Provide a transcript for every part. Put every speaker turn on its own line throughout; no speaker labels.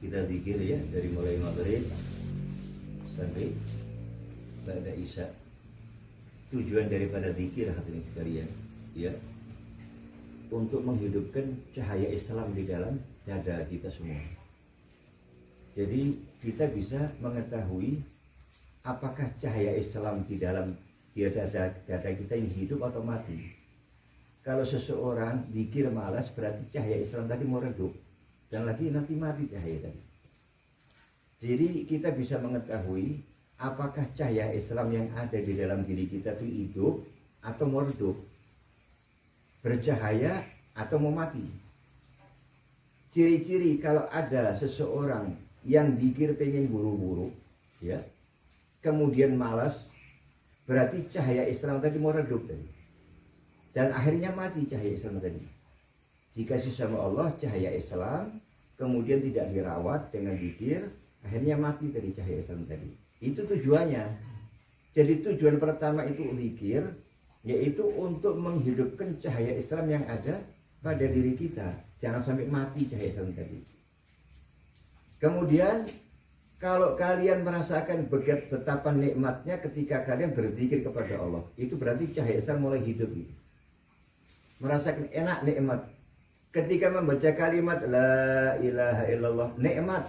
kita zikir ya, dari mulai maghrib sampai pada isya. Tujuan daripada zikir hadirin sekalian ya, untuk menghidupkan cahaya Islam di dalam dada kita semua. Jadi kita bisa mengetahui apakah cahaya Islam di dalam dada kita ini hidup atau mati. Kalau seseorang zikir malas, berarti cahaya Islam tadi mau redup dan lagi nanti mati cahaya tadi. Jadi kita bisa mengetahui apakah cahaya Islam yang ada di dalam diri kita itu hidup atau mau redup, bercahaya atau mau mati. Ciri-ciri kalau ada seseorang yang zikir pengen buru-buru ya, kemudian malas, berarti cahaya Islam tadi mau redup tadi, dan akhirnya mati cahaya Islam tadi. Dikasih sama Allah cahaya Islam, kemudian tidak dirawat dengan zikir, akhirnya mati tadi cahaya Islam tadi. Itu tujuannya. Jadi tujuan pertama itu zikir, yaitu untuk menghidupkan cahaya Islam yang ada pada diri kita. Jangan sampai mati cahaya Islam tadi. Kemudian kalau kalian merasakan betapa nikmatnya ketika kalian berzikir kepada Allah, itu berarti cahaya Islam mulai hidup gitu. Merasakan enak, nikmat. Ketika membaca kalimat la ilaha illallah, nikmat.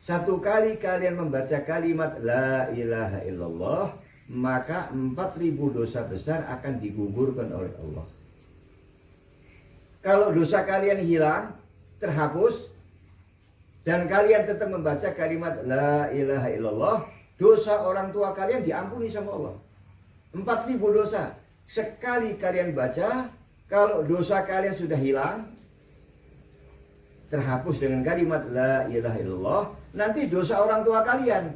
Satu kali kalian membaca kalimat la ilaha illallah, maka 4.000 dosa besar akan digugurkan oleh Allah. Kalau dosa kalian hilang, terhapus, dan kalian tetap membaca kalimat la ilaha illallah, dosa orang tua kalian diampuni sama Allah. 4.000 dosa. Sekali kalian baca, kalau dosa kalian sudah hilang, terhapus dengan kalimat la ilaha illallah, nanti dosa orang tua kalian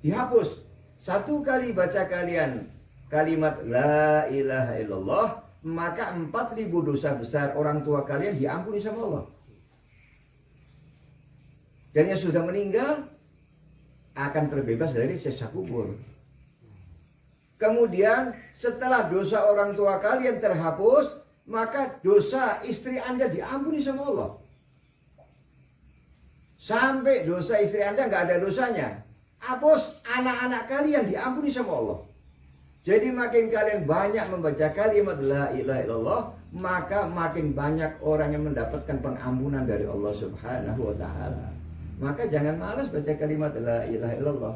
dihapus. Satu kali baca kalian kalimat la ilaha illallah, maka 4.000 dosa besar orang tua kalian diampuni sama Allah. Dan yang sudah meninggal akan terbebas dari siksa kubur. Kemudian setelah dosa orang tua kalian terhapus, maka dosa istri Anda diampuni sama Allah. Sampai dosa istri Anda nggak ada dosanya, hapus, anak-anak kalian diampuni sama Allah. Jadi makin kalian banyak membaca kalimat la ilaha illallah, maka makin banyak orang yang mendapatkan pengampunan dari Allah Subhanahu wa ta'ala. Maka jangan malas baca kalimat la ilaha illallah.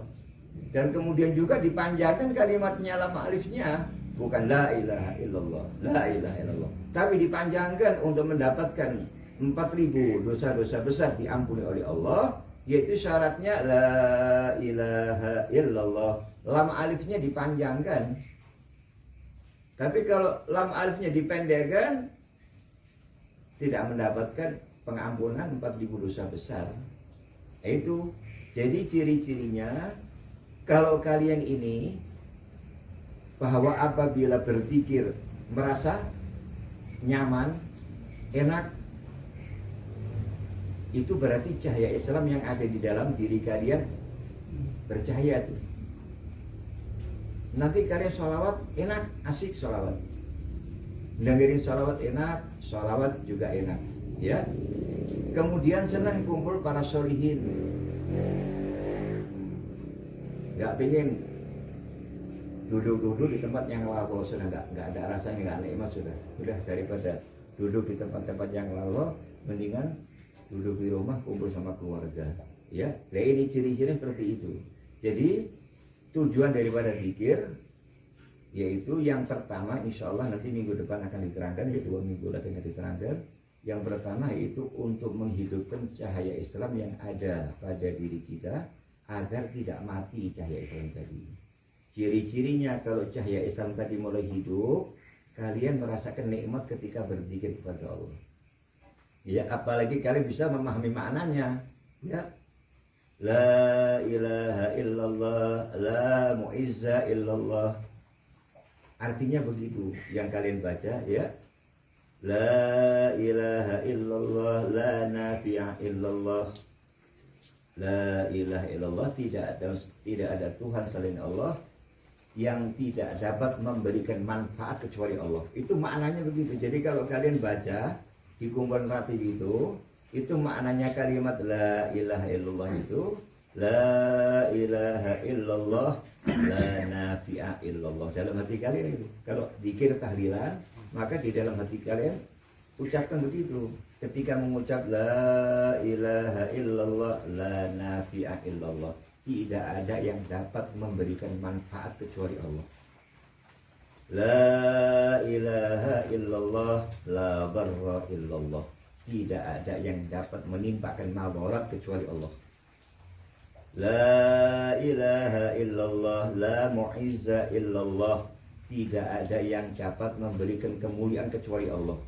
Dan kemudian juga dipanjangkan kalimatnya lam alifnya, bukan la ilaha illallah, la ilaha illallah, tapi dipanjangkan untuk mendapatkan 4.000 dosa-dosa besar diampuni oleh Allah, yaitu syaratnya la ilaha illallah. Lam alifnya dipanjangkan. Tapi kalau lam alifnya dipendekkan, tidak mendapatkan pengampunan 4.000 dosa besar. Itu jadi ciri-cirinya kalau kalian ini bahwa apabila berzikir merasa nyaman, enak, itu berarti cahaya Islam yang ada di dalam diri kalian bercahaya tuh. Nanti kalian sholawat enak, asik sholawat. Dengerin sholawat enak, sholawat juga enak. Ya. Kemudian senang kumpul para sholihin. Gak pengen duduk-duduk di tempat yang lalu, sudah nggak ada rasanya, nggak nikmat sudah. Udah daripada duduk di tempat-tempat yang lalu, mendingan duduk di rumah kumpul sama keluarga. Ya, nah ini ciri-ciri seperti itu. Jadi tujuan daripada zikir yaitu yang pertama, insya Allah nanti minggu depan akan diterangkan, ya 2 minggu lagi akan diterangkan. Yang pertama itu untuk menghidupkan cahaya Islam yang ada pada diri kita agar tidak mati cahaya Islam tadi. Ciri-cirinya kalau cahaya Islam tadi mulai hidup, kalian merasakan nikmat ketika berzikir kepada Allah. Ya, apalagi kalian bisa memahami maknanya. Ya, la ilaha illallah, la mu'izza illallah. Artinya begitu yang kalian baca, ya. La ilaha illallah, la nafi'a illallah. La ilaha illallah, tidak ada Tuhan selain Allah yang tidak dapat memberikan manfaat kecuali Allah. Itu maknanya begitu. Jadi kalau kalian baca di kumpulan ratib itu, Itu maknanya kalimat la ilaha illallah itu la ilaha illallah la nafi'a illallah. Dalam hati kalian itu. Kalau zikir tahlilan, maka di dalam hati kalian ucapkan begitu. Ketika mengucap la ilaha illallah la nafi'a illallah, tidak ada yang dapat memberikan manfaat kecuali Allah. La ilaha illallah la dharra illallah, tidak ada yang dapat menimpakan madarat kecuali Allah. La ilaha illallah la mu'izza illallah, tidak ada yang dapat memberikan kemuliaan kecuali Allah.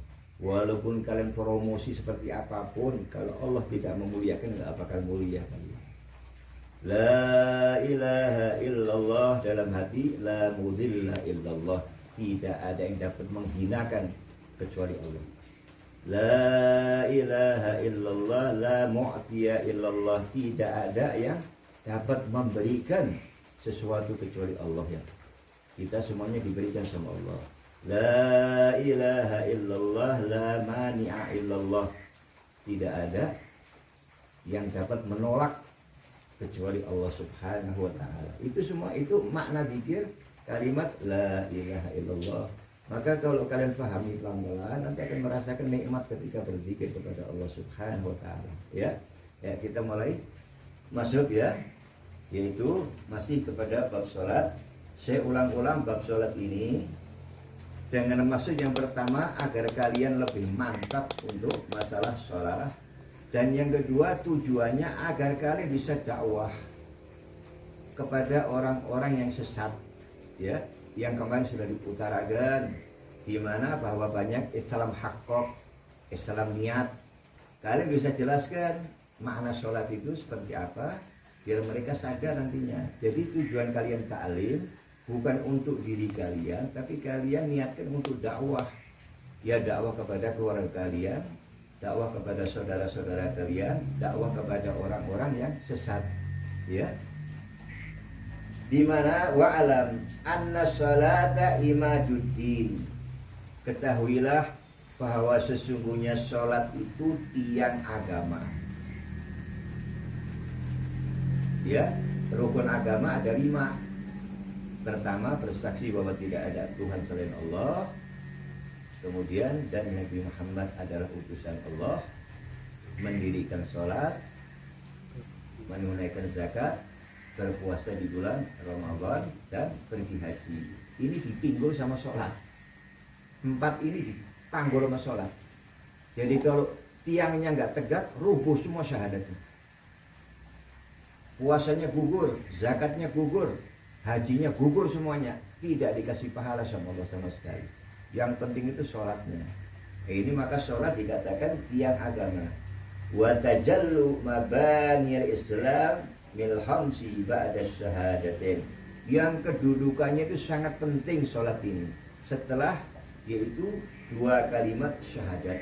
Walaupun kalian promosi seperti apapun, kalau Allah tidak memuliakan, nggak bakal mulia. La ilaha illallah dalam hati, la mudilla illallah, tidak ada yang dapat menghinakan kecuali Allah. La ilaha illallah la mu'tiya illallah, tidak ada yang dapat memberikan sesuatu kecuali Allah ya. Kita semuanya diberikan sama Allah. La ilaha illallah la mani'a illallah, tidak ada yang dapat menolak kecuali Allah subhanahu wa ta'ala. Itu semua itu makna zikir kalimat la ilaha illallah. Maka kalau kalian pahami pelan-pelan, nanti akan merasakan nikmat ketika berzikir kepada Allah subhanahu wa ta'ala ya. Ya, kita mulai masuk ya, yaitu masih kepada bab sholat. Saya ulang-ulang bab sholat ini dengan maksud yang pertama agar kalian lebih mantap untuk masalah sholat, dan yang kedua tujuannya agar kalian bisa dakwah kepada orang-orang yang sesat ya, yang kemarin sudah diutarakan, di mana bahwa banyak Islam haqqoq, Islam niat. Kalian bisa jelaskan makna sholat itu seperti apa biar mereka sadar nantinya. Jadi tujuan kalian ta'lim bukan untuk diri kalian, tapi kalian niatkan untuk dakwah. Ya, dakwah kepada keluarga kalian, dakwah kepada saudara-saudara kalian, dakwah kepada orang-orang yang sesat. Ya. Di mana wa'alam anna sholata imaduddin. Ketahuilah bahwa sesungguhnya sholat itu tiang agama. Ya, rukun agama ada 5. Pertama, bersaksi bahwa tidak ada Tuhan selain Allah. Kemudian, dan Nabi Muhammad adalah utusan Allah. Mendirikan sholat, menunaikan zakat, berpuasa di bulan Ramadan, dan pergi haji. Ini dipinggul sama sholat. 4 ini dipanggul sama sholat. Jadi kalau tiangnya nggak tegak, rubuh semua syahadatnya. Puasanya gugur, zakatnya gugur, hajinya gugur semuanya, tidak dikasih pahala sama Allah sama sekali. Yang penting itu sholatnya. Ini maka sholat dikatakan tiang agama. Wa tajallu mabaniyal Islam mil khamsi ba'da syahadatin. Yang kedudukannya itu sangat penting sholat ini, setelah yaitu 2 kalimat syahadat.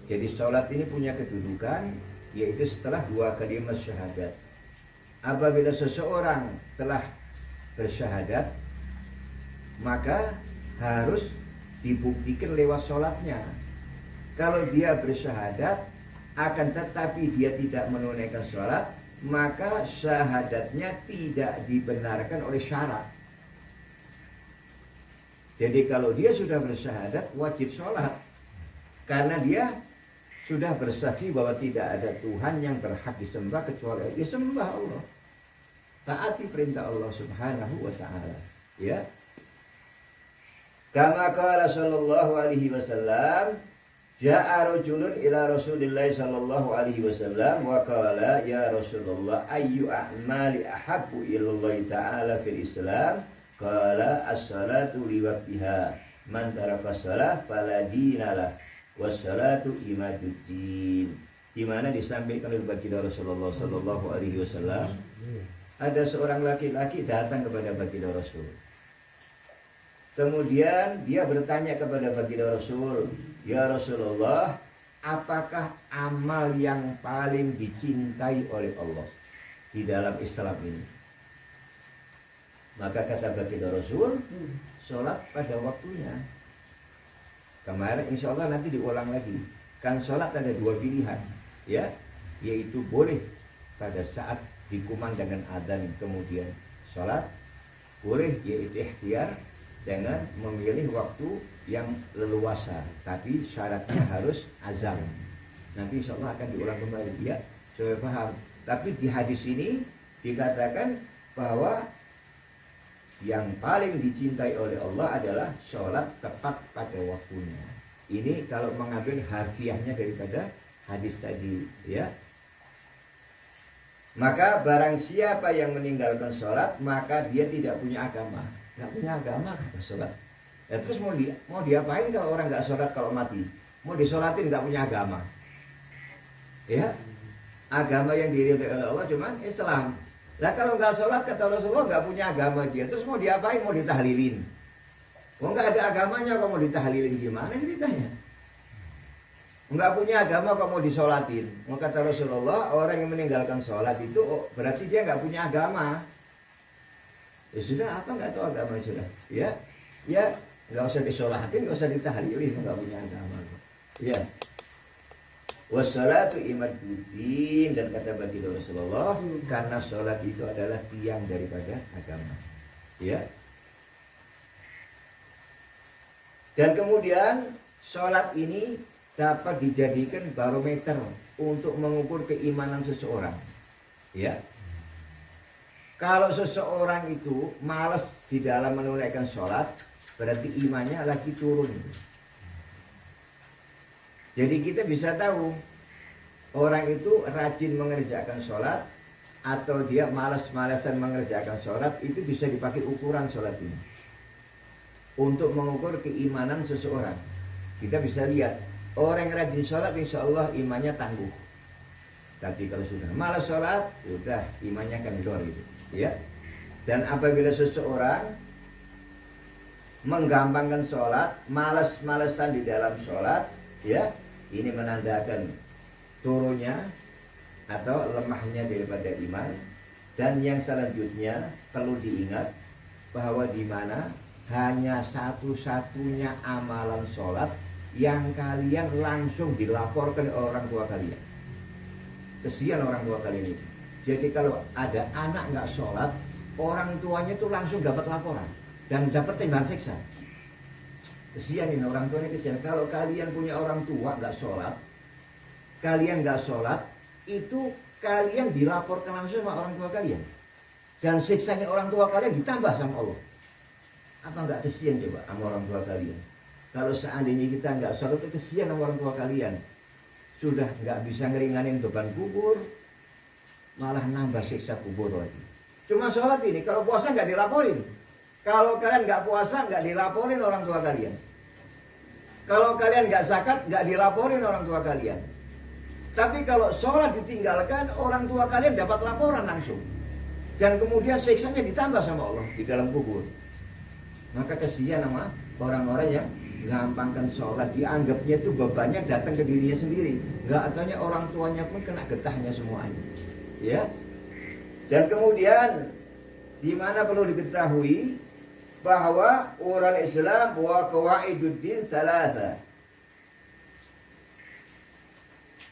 Jadi sholat ini punya kedudukan yaitu setelah 2 kalimat syahadat. Apabila seseorang telah bersyahadat, maka harus dibuktikan lewat sholatnya. Kalau dia bersyahadat akan tetapi dia tidak menunaikan sholat, maka syahadatnya tidak dibenarkan oleh syarak. Jadi kalau dia sudah bersyahadat, wajib sholat, karena dia sudah bersaksi bahwa tidak ada Tuhan yang berhak disembah kecuali dia, sembah Allah, taati perintah Allah subhanahu wa ta'ala ya. Kama qala sallallahu alaihi wasallam, ja'a rajulun ila Rasulillah sallallahu alaihi wasallam wa qala ya Rasulullah ayyu a'mali ahabbu ilallah ta'ala fil Islam? Qala as-salatu li waqtiha, man taraka shalah fala dinalah, was-salatu imaduddin. Di mana disampaikan oleh baginda Rasulullah sallallahu alaihi wasallam, ada seorang laki-laki datang kepada baginda Rasul. Kemudian dia bertanya kepada baginda Rasul, ya Rasulullah, apakah amal yang paling dicintai oleh Allah di dalam Islam ini? Maka kata baginda Rasul, sholat pada waktunya. Kemarin insya Allah nanti diulang lagi. Kan sholat ada 2 pilihan ya, yaitu boleh pada saat dikumandangkan adzan kemudian sholat, boleh yaitu ikhtiar dengan memilih waktu yang leluasa, tapi syaratnya harus azan. Nanti insya Allah akan diulang kembali, ya, supaya paham. Tapi di hadis ini dikatakan bahwa yang paling dicintai oleh Allah adalah sholat tepat pada waktunya. Ini kalau mengambil harfiahnya daripada hadis tadi, ya. Maka barang siapa yang meninggalkan sholat, maka dia tidak punya agama. Nggak punya agama, nggak sholat. Ya, terus mau diapain kalau orang nggak sholat kalau mati? Mau disolatin nggak punya agama. Ya, agama yang diridhoi oleh Allah cuman Islam. Lah kalau nggak sholat kata Rasulullah nggak punya agama dia. Terus mau diapain? Mau ditahlilin? Oh nggak ada agamanya, kok mau ditahlilin gimana ceritanya? Nggak punya agama kok mau disolatin. Mau kata Rasulullah, orang yang meninggalkan sholat itu berarti dia nggak punya agama. Ya sudah, apa nggak tahu agama sudah. Ya, nggak usah disolatin, nggak usah ditahlilin, nggak punya agama. Ya. Wassalatu imaduddin, dan kata baginda Rasulullah, karena sholat itu adalah tiang daripada agama. Ya. Dan kemudian sholat ini dapat dijadikan barometer untuk mengukur keimanan seseorang. Ya. Kalau seseorang itu malas di dalam menunaikan sholat, berarti imannya lagi turun. Jadi kita bisa tahu orang itu rajin mengerjakan sholat atau dia malas-malasan mengerjakan sholat, itu bisa dipakai ukuran sholat ini untuk mengukur keimanan seseorang. Kita bisa lihat orang yang rajin sholat insya Allah imannya tangguh. Tapi kalau sudah malas sholat, udah imannya kendor gitu, ya. Dan apabila seseorang menggampangkan sholat, malas-malasan di dalam sholat, ya, ini menandakan turunnya atau lemahnya daripada iman. Dan yang selanjutnya perlu diingat bahwa di mana hanya satu-satunya amalan sholat yang kalian langsung dilaporkan oleh orang tua kalian. Kesian orang tua kalian itu. Jadi kalau ada anak nggak sholat, orang tuanya itu langsung dapat laporan dan dapat timbangan siksa. Kesian ini orang tuanya, kesian. Kalau kalian punya orang tua nggak sholat, kalian nggak sholat, itu kalian dilaporkan langsung sama orang tua kalian. Dan siksanya orang tua kalian ditambah sama Allah. Apa nggak kesian coba sama orang tua kalian? Kalau seandainya kita nggak sholat, itu kesian sama orang tua kalian. Sudah nggak bisa ngeringanin beban kubur, malah nambah siksa kubur lagi. Cuma sholat ini, kalau puasa nggak dilaporin. Kalau kalian nggak puasa, nggak dilaporin orang tua kalian. Kalau kalian nggak zakat, nggak dilaporin orang tua kalian. Tapi kalau sholat ditinggalkan, orang tua kalian dapat laporan langsung. Dan kemudian siksanya ditambah sama Allah di dalam kubur. Maka kesian sama orang-orang yang gampangkan sholat, dianggapnya itu bebannya datang ke dirinya sendiri, nggak taunya orang tuanya pun kena getahnya semuanya, ya. Dan kemudian di mana perlu diketahui bahwa orang Islam wa qawaiduddin salasa.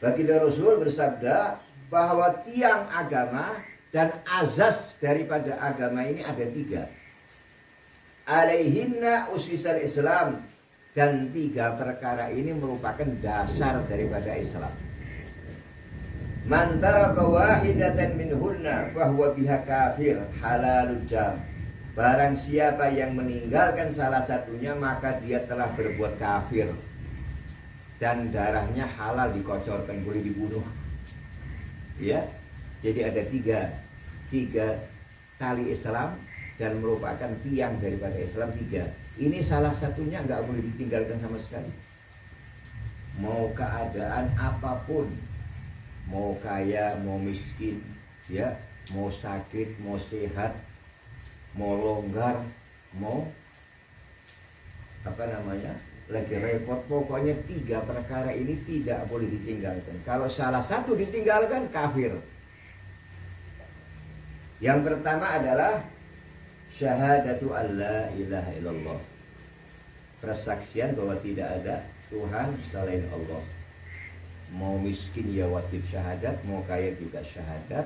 Baginda Rasul bersabda bahwa tiang agama dan azas daripada agama ini ada 3. Alaihinna usisal Islam. Dan 3 perkara ini merupakan dasar daripada Islam. Man taraka wahidatan minhunna fahuwa biha kafir halalul jam. Barang siapa yang meninggalkan salah satunya, maka dia telah berbuat kafir dan darahnya halal dikocorkan, boleh dibunuh. Ya. Jadi ada 3 tali Islam dan merupakan tiang daripada Islam 3. Ini salah satunya nggak boleh ditinggalkan sama sekali. Mau keadaan apapun, mau kaya, mau miskin, ya, mau sakit, mau sehat, mau longgar, mau lagi repot, pokoknya 3 perkara ini tidak boleh ditinggalkan. Kalau salah satu ditinggalkan, kafir. Yang pertama adalah syahadatu alla ilaha illallah, persaksian bahwa tidak ada Tuhan selain Allah. Mau miskin ya wajib syahadat, mau kaya juga syahadat,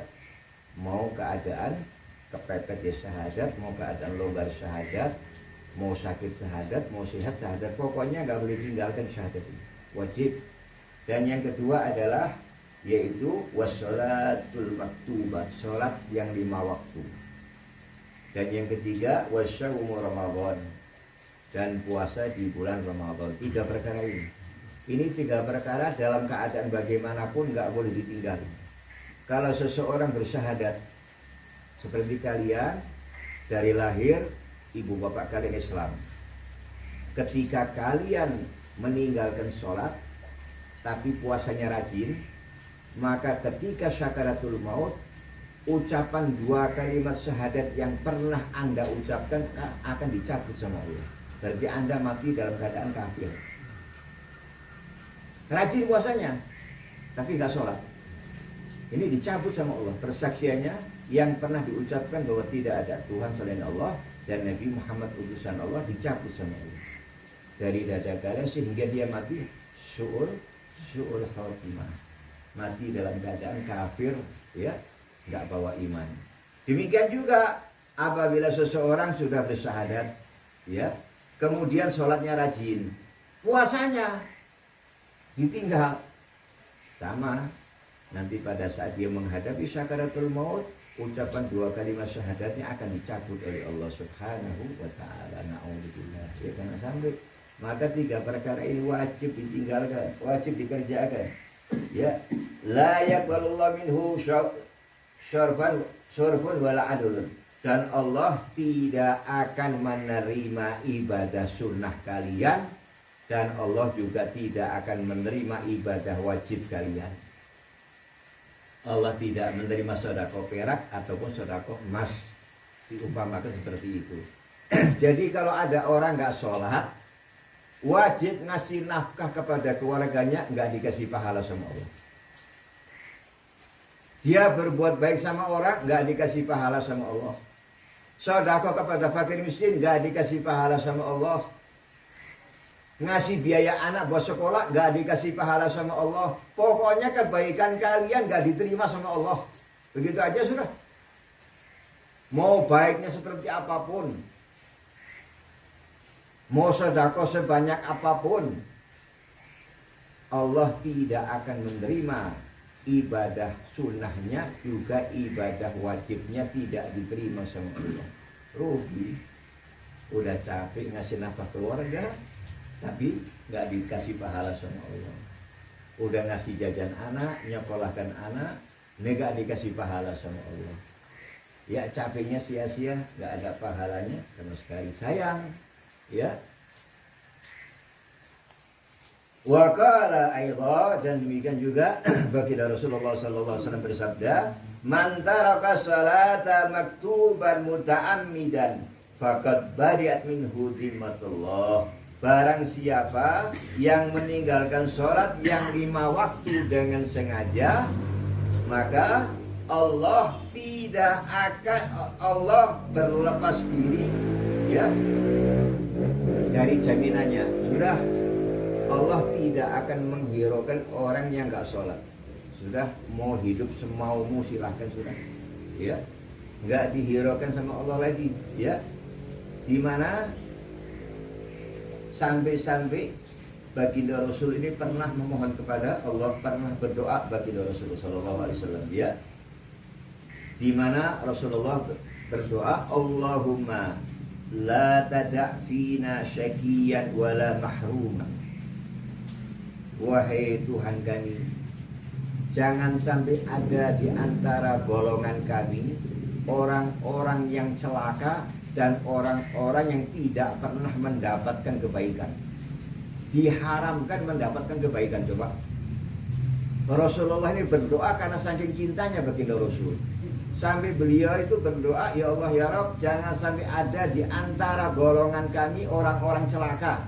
mau keadaan kepepet ya syahadat, mau keadaan longgar syahadat, mau sakit syahadat, mau sehat syahadat. Pokoknya nggak boleh tinggalkan syahadat ini, wajib. Dan yang kedua adalah yaitu wassalatul maktubat, sholat yang 5 waktu. Dan yang ketiga wasyaumu Ramadan, dan puasa di bulan Ramadan. 3 perkara ini. Ini 3 perkara dalam keadaan bagaimanapun nggak boleh ditinggalkan. Kalau seseorang bersyahadat seperti kalian dari lahir ibu bapak kalian Islam, ketika kalian meninggalkan sholat tapi puasanya rajin, maka ketika syakaratul maut, ucapan 2 kalimat syahadat yang pernah Anda ucapkan akan dicabut sama Allah. Berarti Anda mati dalam keadaan kafir. Rajin puasanya, tapi nggak sholat. Ini dicabut sama Allah. Persaksiannya yang pernah diucapkan bahwa tidak ada Tuhan selain Allah dan Nabi Muhammad utusan Allah dicabut sama Allah dari dada kalian, sehingga dia mati su'ul khatimah, mati dalam keadaan kafir, ya, nggak bawa iman. Demikian juga apabila seseorang sudah bersyahadat, ya, kemudian sholatnya rajin, puasanya ditinggal, sama nanti pada saat dia menghadapi sakaratul maut, ucapan 2 kalimat syahadatnya akan dicabut oleh Allah Subhanahu wa ta'ala. Na'udzubillah. Ya, jangan sampai. Maka 3 perkara ini wajib ditinggalkan, wajib dikerjakan. Ya, la yaqbalullahu minhu syarfun wala adlun. Dan Allah tidak akan menerima ibadah sunnah kalian, dan Allah juga tidak akan menerima ibadah wajib kalian. Allah tidak menerima sedekah perak ataupun sedekah emas, diumpamakan seperti itu. Jadi kalau ada orang nggak sholat, wajib ngasih nafkah kepada keluarganya, nggak dikasih pahala sama Allah. Dia berbuat baik sama orang, nggak dikasih pahala sama Allah. Sedekah kepada fakir miskin, nggak dikasih pahala sama Allah. Ngasih biaya anak buat sekolah gak dikasih pahala sama Allah. Pokoknya kebaikan kalian gak diterima sama Allah. Begitu aja sudah. Mau baiknya seperti apapun, mau sedekah sebanyak apapun, Allah tidak akan menerima ibadah sunnahnya, juga ibadah wajibnya tidak diterima sama Allah. Rugi. Udah capek ngasih nafkah keluarga, tapi nggak dikasih pahala sama Allah. Udah ngasih jajan anak, nyekolahkan anak, nggak dikasih pahala sama Allah. Ya, capeknya sia-sia, nggak ada pahalanya sama sekali. Sayang, ya. Wa qala aidha, dan demikian juga baginda Rasulullah sallallahu alaihi wasallam bersabda, "Man taraka salata maktuban muta'ammidan faqad bari'at minhu dhimmatullah." Barang siapa yang meninggalkan sholat yang 5 waktu dengan sengaja, maka Allah berlepas diri, ya, dari jaminannya. Sudah, Allah tidak akan menghiraukan orang yang nggak sholat. Sudah, mau hidup semaumu silahkan, sudah, ya, nggak dihiraukan sama Allah lagi, ya. Dimana sampai-sampai baginda Rasul ini pernah memohon kepada Allah, pernah berdoa baginda Rasul sallallahu alaihi wasallam, ya, di mana Rasulullah berdoa, Allahumma la tada' fina syakiyan wala mahruman. Wahai Tuhan kami, jangan sampai ada di antara golongan kami orang-orang yang celaka dan orang-orang yang tidak pernah mendapatkan kebaikan. Diharamkan mendapatkan kebaikan. Coba, Rasulullah ini berdoa karena saking cintanya baginda Rasul, sampai beliau itu berdoa, ya Allah ya Rabb, jangan sampai ada di antara golongan kami orang-orang celaka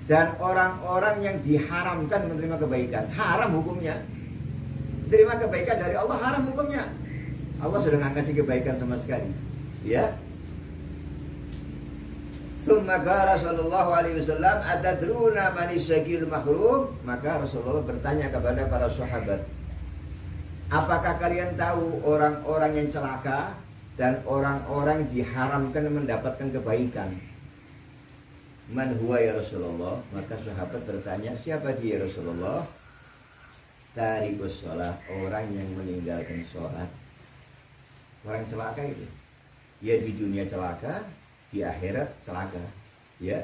dan orang-orang yang diharamkan menerima kebaikan. Haram hukumnya. Terima kebaikan dari Allah haram hukumnya. Allah sudah nggak kasih kebaikan sama sekali. Ya, Tsumma qala sallallahu alaihi wasallam, atadruna man isyaqil mahrum? Maka Rasulullah bertanya kepada para sahabat, apakah kalian tahu orang-orang yang celaka dan orang-orang diharamkan mendapatkan kebaikan? Man huwa ya Rasulullah? Maka sahabat bertanya, siapa dia Rasulullah? Tarikus sholat, orang yang meninggalkan sholat. Orang celaka itu, ya di dunia celaka, di akhirat celaka. Ya,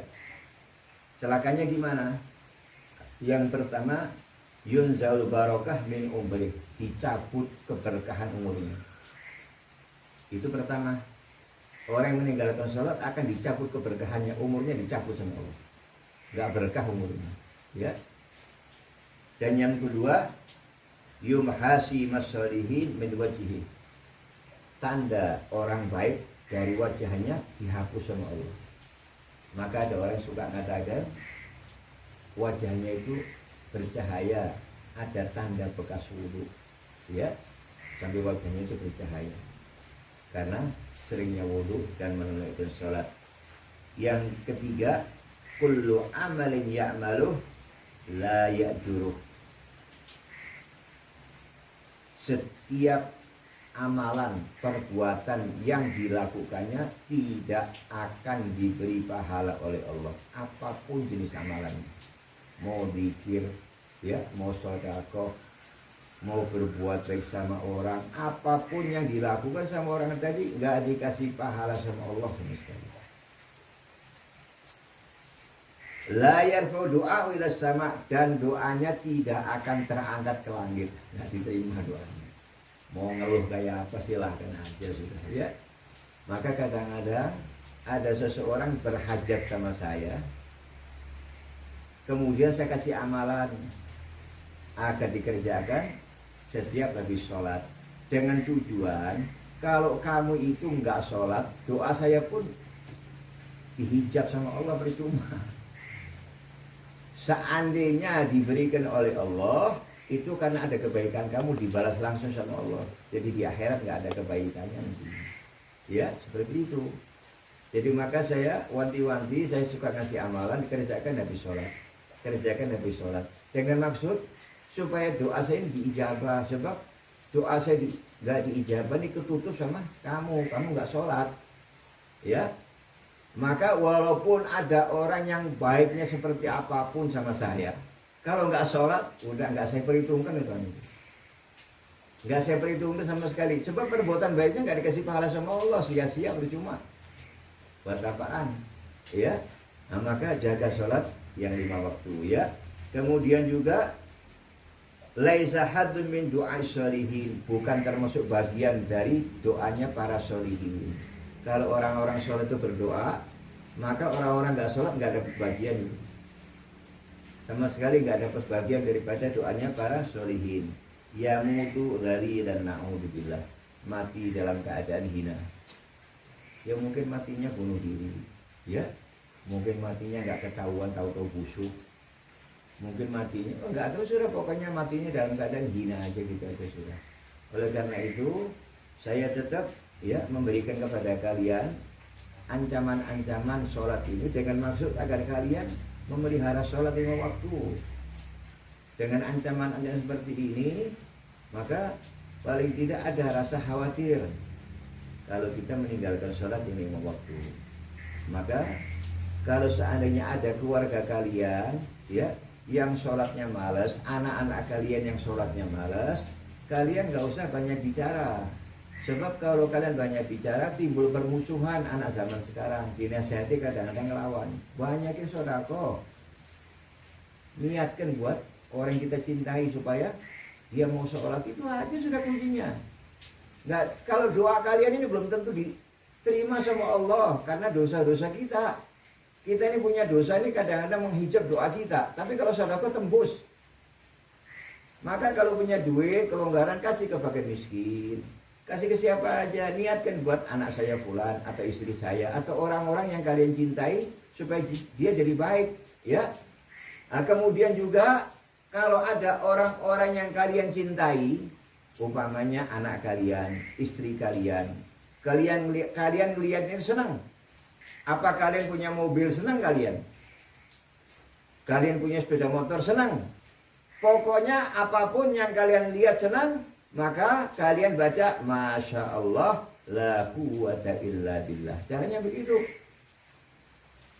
celakanya gimana? Yang pertama, yunzal barokah min umrih, dicabut keberkahan umurnya. Itu pertama. Orang yang meninggalkan sholat akan dicabut keberkahannya, umurnya dicabut sama Allah. Gak berkah umurnya. Ya. Dan yang kedua, yumhasi masalihin min wajhihi, tanda orang baik dari wajahnya dihapus sama Allah. Maka ada orang suka mengatakan wajahnya itu bercahaya, ada tanda bekas wudu, ya, sampai wajahnya itu bercahaya karena seringnya wudu dan menunaikan sholat. Yang ketiga, kullu amalin ya'maluh la ya'juruh, setiap amalan, perbuatan yang dilakukannya tidak akan diberi pahala oleh Allah, apapun jenis amalannya. Mau zikir, ya, mau sedekah, mau berbuat baik sama orang, apapun yang dilakukan sama orang tadi nggak dikasih pahala sama Allah sama sekali. La yarfa'u doa ila sama, dan doanya tidak akan terangkat ke langit, nggak diterima doanya. Mau ngeluh kayak apa silahkan aja sudah, ya. Maka kadang-kadang ada seseorang berhajat sama saya, kemudian saya kasih amalan agar dikerjakan setiap habis sholat, dengan tujuan kalau kamu itu nggak sholat, doa saya pun dihijab sama Allah percuma. Seandainya diberikan oleh Allah, itu karena ada kebaikan kamu dibalas langsung sama Allah. Jadi di akhirat nggak ada kebaikannya nanti. Ya, seperti itu. Jadi maka saya wanti-wanti, saya suka ngasih amalan, dikerjakan habis sholat. Kerjakan habis sholat. Dengan maksud supaya doa saya ini diijabah. Sebab doa saya nggak diijabah ini ketutup sama kamu nggak sholat. Ya. Maka walaupun ada orang yang baiknya seperti apapun sama saya, kalau nggak sholat, udah nggak saya perhitungkan itu. Nggak saya perhitungkan sama sekali. Sebab perbuatan baiknya nggak dikasih pahala sama Allah, sia-sia percuma. Buat apaan? Ya. Nah, maka jaga sholat yang 5 waktu, ya. Kemudian juga laisa haddun min du'a sholihin, bukan termasuk bagian dari doanya para sholihin. Kalau orang-orang sholat itu berdoa, maka orang-orang nggak sholat nggak dapat bagian itu. Sama sekali nggak dapat bagian daripada doanya para sholihin. Ya mutu dari dan na'udzubillah, mati dalam keadaan hina. Ya mungkin matinya bunuh diri, ya. Mungkin matinya nggak ketahuan, tahu-tahu busuk. Mungkin matinya, nggak tahu sudah, pokoknya matinya dalam keadaan hina aja gitu aja sudah. Oleh karena itu, saya tetap ya memberikan kepada kalian ancaman-ancaman sholat ini dengan maksud agar kalian memelihara sholat 5 waktu. Dengan ancaman-ancaman seperti ini, maka paling tidak ada rasa khawatir kalau kita meninggalkan sholat ini 5 waktu. Maka kalau seandainya ada keluarga kalian ya yang sholatnya malas, anak-anak kalian yang sholatnya malas, kalian nggak usah banyak bicara. Sebab kalau kalian banyak bicara, timbul permusuhan anak zaman sekarang. Dinasihati kadang-kadang ngelawan. Banyakin sedekah. Niatkan buat orang yang kita cintai supaya dia mau sholat, itu aja sudah kuncinya. Nggak, kalau doa kalian ini belum tentu diterima sama Allah karena dosa-dosa kita. Kita ini punya dosa ini kadang-kadang menghijab doa kita. Tapi kalau sedekah tembus. Maka kalau punya duit, kelonggaran, kasih ke fakir miskin. Kasih ke siapa aja, niatkan buat anak saya fulan atau istri saya atau orang-orang yang kalian cintai supaya dia jadi baik, ya. Nah, kemudian juga kalau ada orang-orang yang kalian cintai, umpamanya anak kalian, istri kalian, kalian melihatnya senang, Apa kalian punya mobil, senang kalian? Kalian punya sepeda motor, senang? Pokoknya apapun yang kalian lihat senang, maka kalian baca Masya Allah la quwata illa billah. Caranya begitu.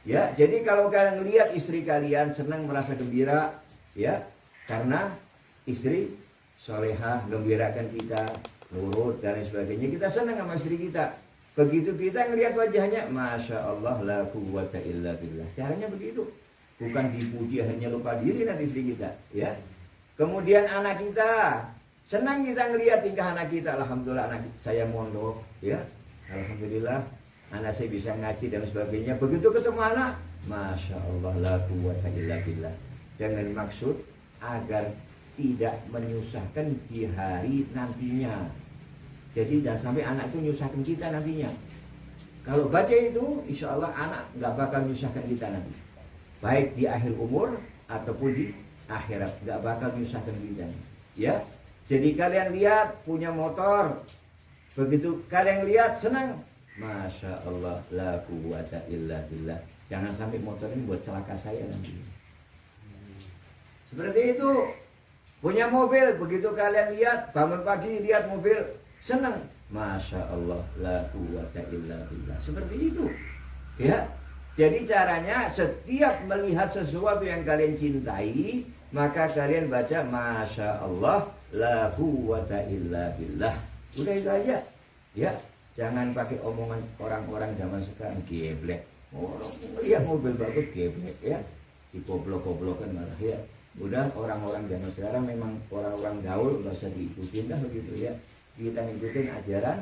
Ya, jadi kalau kalian lihat istri kalian senang, merasa gembira, ya, karena istri solehah, gembirakan kita, nurut dan lain sebagainya, kita senang sama istri kita. Begitu kita ngelihat wajahnya, Masya Allah la quwata illa billah. Caranya begitu. Bukan dipuji hanya lupa diri nanti istri kita, ya. Kemudian anak kita, senang kita ngelihat tingkah anak kita. Alhamdulillah anak saya mondok, ya. Alhamdulillah anak saya bisa ngaji dan sebagainya. Begitu ketemu anak, Masya Allah la quwata illa billah. Dengan maksud agar tidak menyusahkan di hari nantinya. Jadi jangan sampai anak itu menyusahkan kita nantinya. Kalau baca itu, insya Allah anak nggak bakal menyusahkan kita nanti. Baik di akhir umur ataupun di akhirat, nggak bakal menyusahkan kita. Ya, jadi kalian lihat punya motor, begitu kalian lihat senang, Masya Allah la quwata illa billah. Jangan sampai motor ini buat celaka saya nanti. Seperti itu. Punya mobil, begitu kalian lihat, bangun pagi lihat mobil, senang, Masya Allah la quwata illa billah. Seperti itu, ya. Jadi caranya setiap melihat sesuatu yang kalian cintai, maka kalian baca Masya Allah la quwata illa billah. Udah itu aja, ya. Jangan pakai omongan orang-orang zaman sekarang geblek. Orang lihat mobil bagus geblek, ya. Digoblok-goblokan malah, ya. Udah orang-orang zaman sekarang memang orang-orang gaul, nggak usah diikutin dah begitu, ya. Kita ngikutin ajaran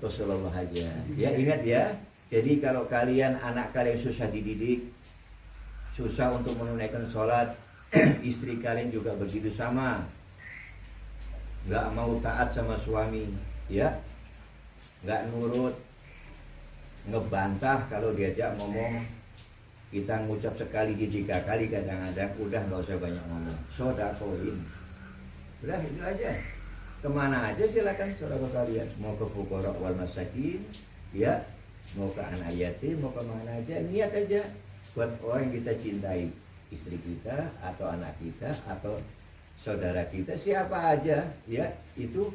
Rasulullah aja. Ya, ingat ya. Jadi kalau kalian, anak kalian susah dididik, susah untuk menunaikan sholat, istri kalian juga begitu sama, nggak mau taat sama suami, ya, nggak nurut, ngebantah kalau diajak ngomong. Kita ngucap sekali di 3 kali, kadang-kadang udah nggak usah banyak ngomong, sodakoin, udah itu aja. Kemana aja silakan saudara kalian, mau ke fuqara wal masakin, ya, mau ke anak yatim, mau kemana aja, niat aja buat orang yang kita cintai, istri kita atau anak kita atau saudara kita, siapa aja, ya, itu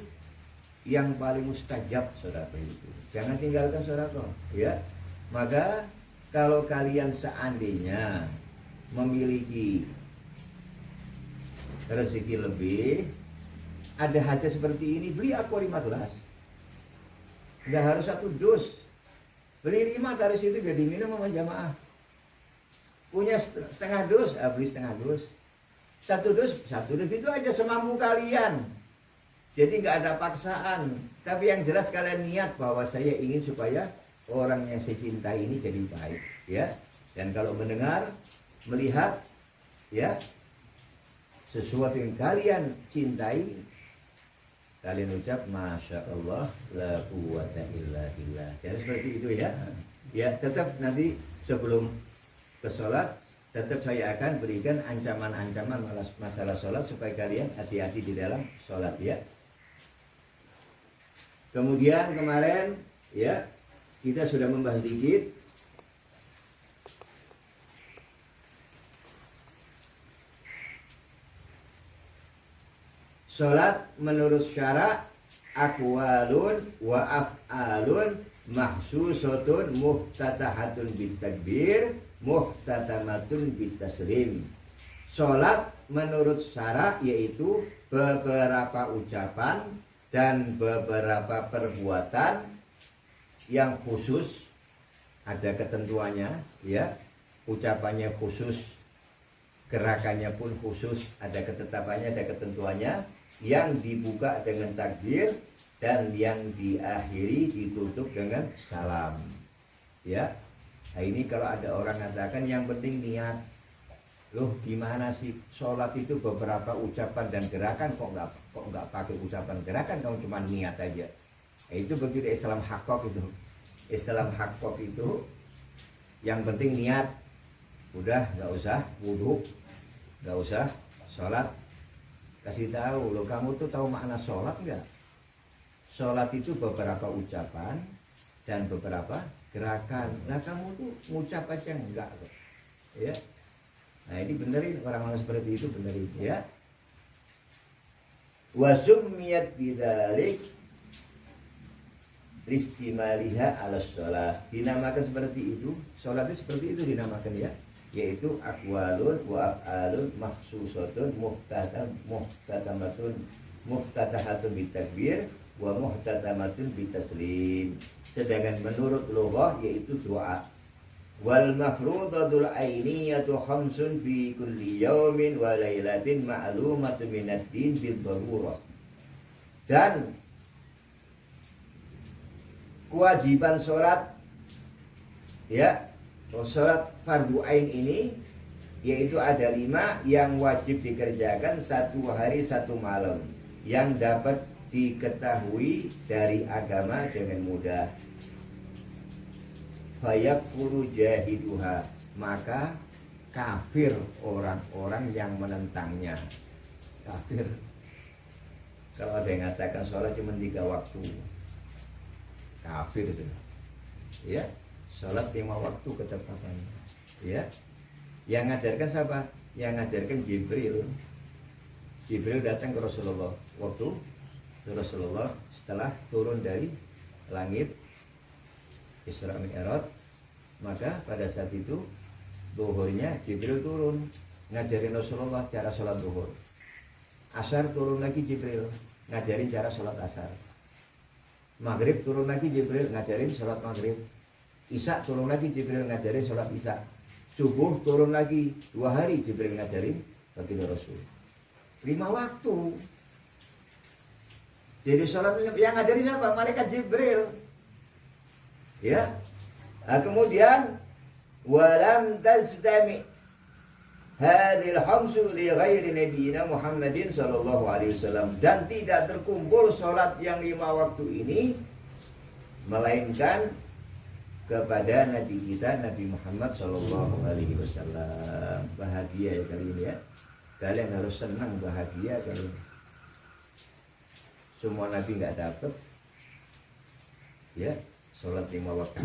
yang paling mustajab saudara itu. Jangan tinggalkan saudara, ya. Maka kalau kalian seandainya memiliki rezeki lebih, ada hajat seperti ini, beli aqua 15. Nggak harus 1 dus. Beli 5 taruh situ biar diminum sama jamaah. Punya setengah dus, beli setengah dus. 1 dus, 1 dus, itu aja semampu kalian. Jadi nggak ada paksaan. Tapi yang jelas kalian niat bahwa saya ingin supaya orang yang saya cintai ini jadi baik, ya. Dan kalau mendengar, melihat, ya, sesuatu yang kalian cintai, kalian ucap Masya Allah la quwata illa billah. Jadi seperti itu, ya. Ya, tetap nanti sebelum ke sholat, tetap saya akan berikan ancaman-ancaman masalah sholat supaya kalian hati-hati di dalam sholat, ya. Kemudian kemarin, ya, kita sudah membahas dikit sholat menurut syarak, aqwalun wa af'alun mahsusatun muftatahatun bitakbir muhtatamatun bitaslim. Sholat menurut syarak yaitu beberapa ucapan dan beberapa perbuatan yang khusus, ada ketentuannya, ya. Ucapannya khusus, gerakannya pun khusus, ada ketetapannya, ada ketentuannya, yang dibuka dengan takbir dan yang diakhiri ditutup dengan salam, ya. Nah ini kalau ada orang katakan yang penting niat, loh gimana sih sholat itu beberapa ucapan dan gerakan, kok nggak pakai ucapan gerakan, kamu cuma niat aja. Itu begitu Islam hakok itu. Islam hakok itu yang penting niat. Udah nggak usah wudhu, nggak usah sholat. Kasih tahu, loh kamu tuh tahu makna sholat nggak? Sholat itu beberapa ucapan dan beberapa gerakan. Nah kamu tuh ngucap aja enggak kok. Ya. Nah ini benerin orang-orang seperti itu, benerin ya. Wasumiyat bidzalik listimaliha ala sholat, dinamakan seperti itu, sholat itu seperti itu dinamakan ya, yaitu aqwalun wa af'alun mahsusatun muhtatamatun bitakbir wa muhtatamatun bitaslim. Sedangkan menurut lughah yaitu doa. Wal mafrudatul ainiyatu khamsun fi kulli yaumin wa lailatin ma'lumatun minad din bil darurah. Dan kewajiban sholat ya, sholat fardu ain ini yaitu ada 5 yang wajib dikerjakan 1 hari 1 malam yang dapat diketahui dari agama dengan mudah. Fayakfuru jahiduha, maka kafir orang-orang yang menentangnya. Kafir. Kalau ada yang mengatakan sholat cuma 3 waktu, kafir itu. Ya, sholat 5 waktu ketetapannya. Ya, yang ngajarkan siapa? Yang ngajarkan Jibril. Jibril datang ke Rasulullah waktu Rasulullah setelah turun dari langit Isra Mi'raj, maka pada saat itu zuhurnya Jibril turun ngajarin Rasulullah cara sholat zuhur. Asar turun lagi Jibril ngajarin cara sholat asar. Maghrib turun lagi Jibril ngajarin sholat maghrib. Isya turun lagi Jibril ngajarin sholat isya. Subuh turun lagi 2 hari Jibril ngajarin baginda Rasul. 5 waktu. Jadi sholat yang ngajarin siapa? Malaikat Jibril. Ya. Nah, kemudian walam tajtami hadhil khamsu li ghairi nabiyina Muhammadin sallallahu alaihi wasallam, dan tidak terkumpul sholat yang 5 waktu ini melainkan kepada Nabi kita Nabi Muhammad sallallahu alaihi wasallam. Bahagia ya kali ini ya. Kalian harus senang, bahagia kali ini. Semua Nabi nggak dapat ya sholat 5 waktu.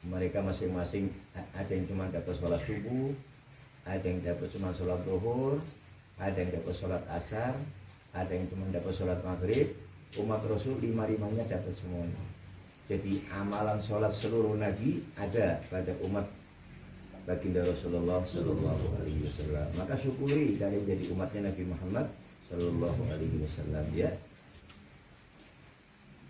Mereka masing-masing ada yang cuma dapat sholat subuh, ada yang dapat cuma sholat zuhur, ada yang dapat sholat asar, ada yang cuma dapat sholat maghrib. Umat Rasul 5-5-nya dapat semuanya. Jadi amalan sholat seluruh Nabi ada pada umat baginda Rasulullah Sallallahu Alaihi Wasallam. Maka syukuri kalian jadi umatnya Nabi Muhammad Sallallahu Alaihi Wasallam ya.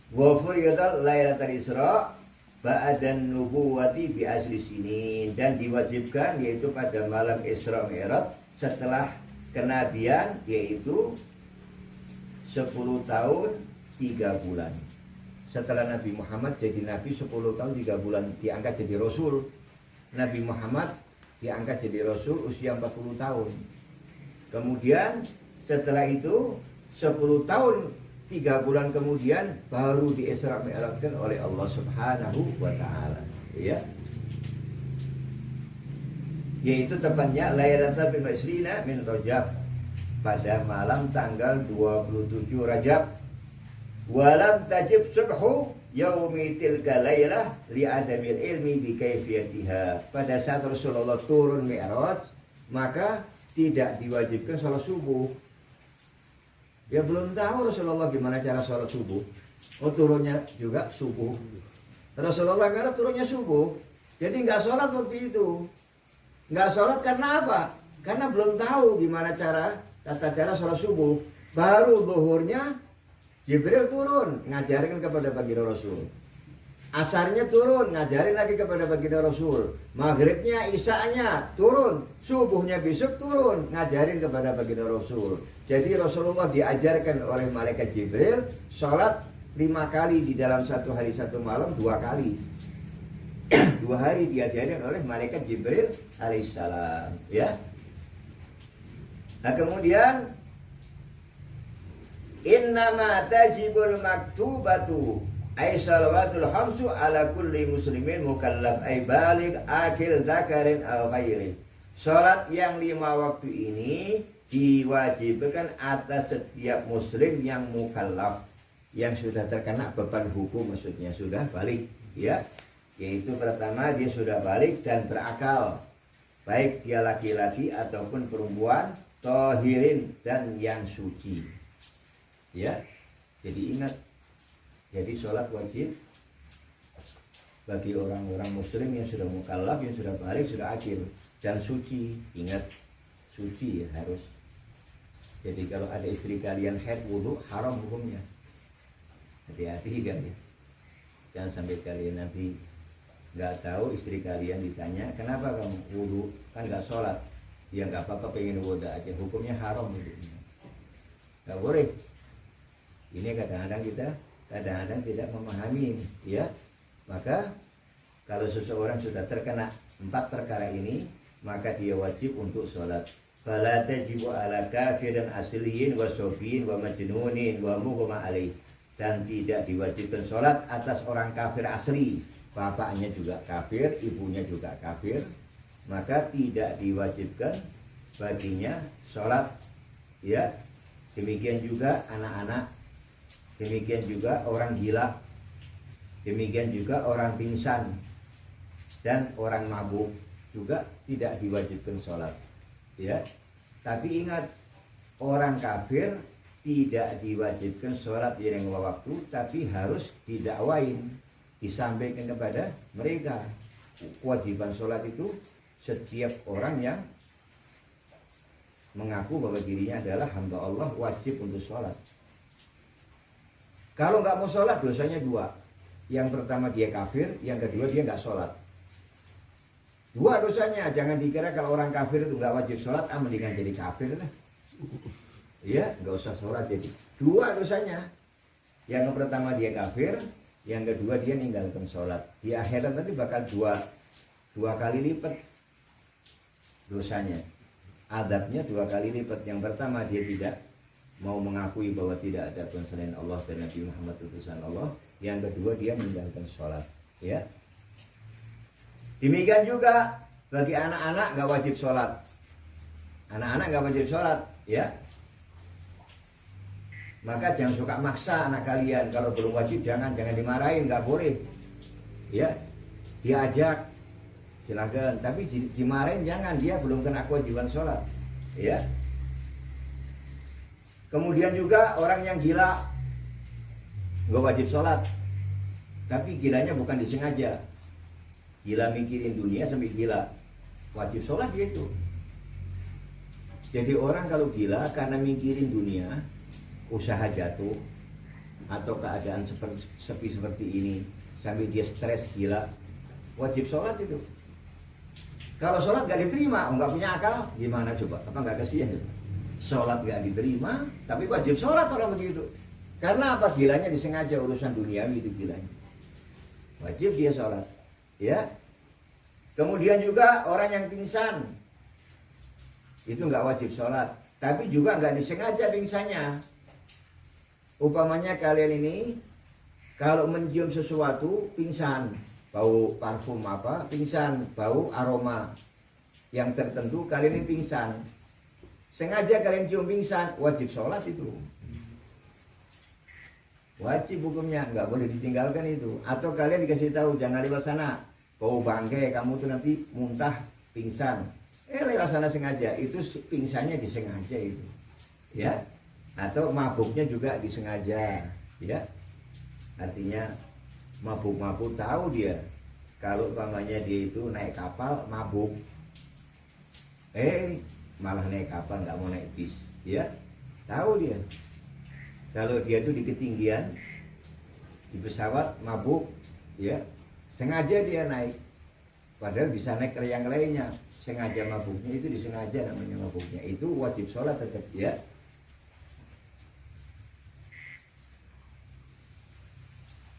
Wa furiyadal lailatul Isra ba'dan nubuwati bi asli sinin, dan diwajibkan yaitu pada malam Isra Mi'raj setelah kenabian, yaitu 10 tahun 3 bulan. Setelah Nabi Muhammad jadi Nabi 10 tahun 3 bulan diangkat jadi Rasul. Nabi Muhammad diangkat jadi Rasul usia 40 tahun. Kemudian setelah itu 10 tahun 3 bulan kemudian baru di Isra Mi'rajkan oleh Allah Subhanahu wa taala ya. Yaitu tepatnya Lailatul Qadr min Rajab, pada malam tanggal 27 Rajab. Walam tajib subhu yaumi tilka lailah li adamil ilmi bi kaifiyatiha. Pada saat Rasulullah turun Mi'raj, maka tidak diwajibkan sholat subuh. Ya belum tahu Rasulullah gimana cara sholat subuh. Oh turunnya juga subuh. Rasulullah Mi'raj turunnya subuh. Jadi nggak sholat waktu itu. Nggak sholat karena apa? Karena belum tahu gimana tata cara sholat subuh. Baru zuhurnya Jibril turun ngajarin kepada baginda Rasul. Asarnya turun ngajarin lagi kepada baginda Rasul. Maghribnya, isya'nya turun. Subuhnya besok turun ngajarin kepada baginda Rasul. Jadi Rasulullah diajarkan oleh malaikat Jibril sholat 5 kali di dalam 1 hari 1 malam, 2 kali. 2 hari diajarkan oleh malaikat Jibril alaihissalam ya. Nah kemudian innama tajibul maktubatu ay salawatul khamsu ala kulli muslimin mukallaf ay baligh akil dzakarin aw ghairi. Salat yang 5 waktu ini diwajibkan atas setiap muslim yang mukallaf, yang sudah terkena beban hukum, maksudnya sudah balik ya, yaitu pertama dia sudah balik dan berakal, baik dia laki-laki ataupun perempuan, tohirin dan yang suci, ya. Jadi ingat, jadi sholat wajib bagi orang-orang muslim yang sudah mukallaf, yang sudah balik, sudah akil dan suci. Ingat, suci ya harus. Jadi kalau ada istri kalian haid wudu, haram hukumnya. Hati-hati kan ya. Jangan sampai kalian nanti nggak tahu, istri kalian ditanya, kenapa kamu wudu? Kan nggak sholat. Ya nggak apa-apa, pengen wudu aja. Hukumnya haram wudunya. Nggak boleh. Ini kadang-kadang kita tidak memahami, ya. Maka kalau seseorang sudah terkena 4 perkara ini, maka dia wajib untuk sholat. Fala tajibu ala kafirin asliyin wa sofiyin wa majnunin wa mughma alaih. Dan tidak diwajibkan sholat atas orang kafir asli, bapaknya juga kafir, ibunya juga kafir, maka tidak diwajibkan baginya sholat, ya. Demikian juga anak-anak, demikian juga orang gila, demikian juga orang pingsan dan orang mabuk juga tidak diwajibkan sholat, ya. Tapi ingat, orang kafir tidak diwajibkan sholat di lengah waktu, tapi harus didakwain, disampaikan kepada mereka. Kewajiban sholat itu setiap orang yang mengaku bahwa dirinya adalah hamba Allah wajib untuk sholat. Kalau nggak mau sholat, dosanya 2. Yang pertama dia kafir, yang kedua dia nggak sholat. 2 dosanya. Jangan dikira kalau orang kafir itu nggak wajib sholat, mendingan jadi kafir lah. Ya, nggak usah sholat jadi. 2 dosanya. Yang pertama dia kafir, yang kedua dia ninggalkan sholat. Di akhirat nanti bakal dua kali lipat dosanya. Adabnya 2 kali lipat. Yang pertama dia tidak mau mengakui bahwa tidak ada Tuhan selain Allah dan Nabi Muhammad utusan Allah. Yang kedua dia meninggalkan sholat, ya. Demikian juga bagi anak-anak nggak wajib sholat. Anak-anak nggak wajib sholat, ya. Maka jangan suka maksa anak kalian. Kalau belum wajib jangan dimarahin, nggak boleh, ya. Diajak silakan, tapi dimarahin jangan, dia belum kena kewajiban sholat, ya. Kemudian juga orang yang gila nggak wajib sholat, tapi gilanya bukan disengaja. Gila mikirin dunia sampai gila, wajib sholat dia itu. Jadi orang kalau gila karena mikirin dunia, usaha jatuh atau keadaan sepi seperti ini, sampai dia stres gila, wajib sholat itu. Kalau sholat gak diterima, nggak punya akal, gimana coba? Apa nggak kasihan? Sholat gak diterima, tapi wajib sholat orang begitu. Karena apa? Gilanya disengaja, urusan duniawi itu gilanya. Wajib dia sholat, ya. Kemudian juga orang yang pingsan, itu nggak wajib sholat, tapi juga nggak disengaja pingsannya. Umpamanya kalian ini kalau mencium sesuatu pingsan, bau parfum apa, pingsan, bau aroma yang tertentu, kalian ini pingsan. Sengaja kalian cium pingsan, wajib sholat itu. Wajib hukumnya, nggak boleh ditinggalkan itu. Atau kalian dikasih tahu, jangan lewat sana, bau bangkai, kamu tuh nanti muntah, pingsan. Lewat sana sengaja, itu pingsannya disengaja itu, ya. Atau mabuknya juga disengaja, ya. Artinya mabuk-mabuk, tahu dia kalau umpamanya dia itu naik kapal mabuk, malah naik kapal nggak mau naik bis, ya. Tahu dia kalau dia itu di ketinggian di pesawat mabuk, ya, sengaja dia naik, padahal bisa naik yang lainnya, sengaja mabuknya itu disengaja namanya mabuknya, itu wajib sholat tetap, ya.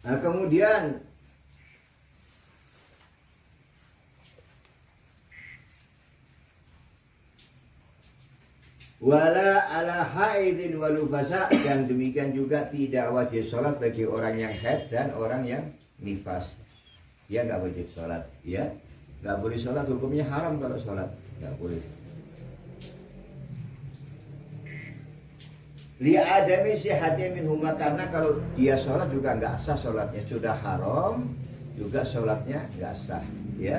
Nah kemudian wala ala haidin walubasa, dan demikian juga tidak wajib sholat bagi orang yang haid dan orang yang nifas. Dia nggak wajib sholat, ya. Nggak boleh sholat, hukumnya haram kalau sholat, nggak boleh. Li'adami sihati minhuma, karena kalau dia sholat juga nggak sah sholatnya, sudah haram, juga sholatnya nggak sah, ya.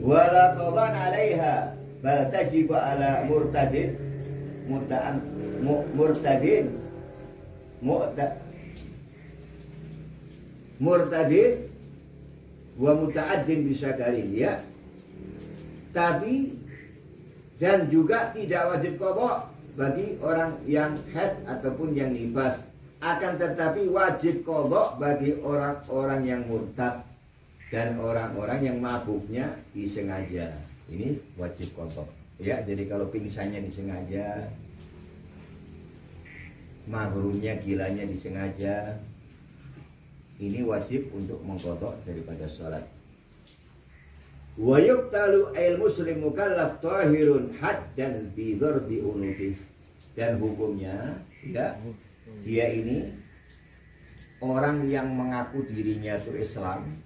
Wala qadan 'alaiha bal tajibu 'ala murtadin murtadin wa muta'addin bisakarin, ya. Tapi dan juga tidak wajib qadha bagi orang yang haid ataupun yang nifas, akan tetapi wajib qadha bagi orang-orang yang murtad dan orang-orang yang mabuknya disengaja. Ini wajib qadha, ya. Jadi kalau pingsannya disengaja, maghrumnya, gilanya disengaja, ini wajib untuk mengqadha daripada sholat. Wa yuqtalu al muslim mukallaf tahirun haddan bi dharbi unuki, dan hukumnya, ya, dia ini orang yang mengaku dirinya itu Islam,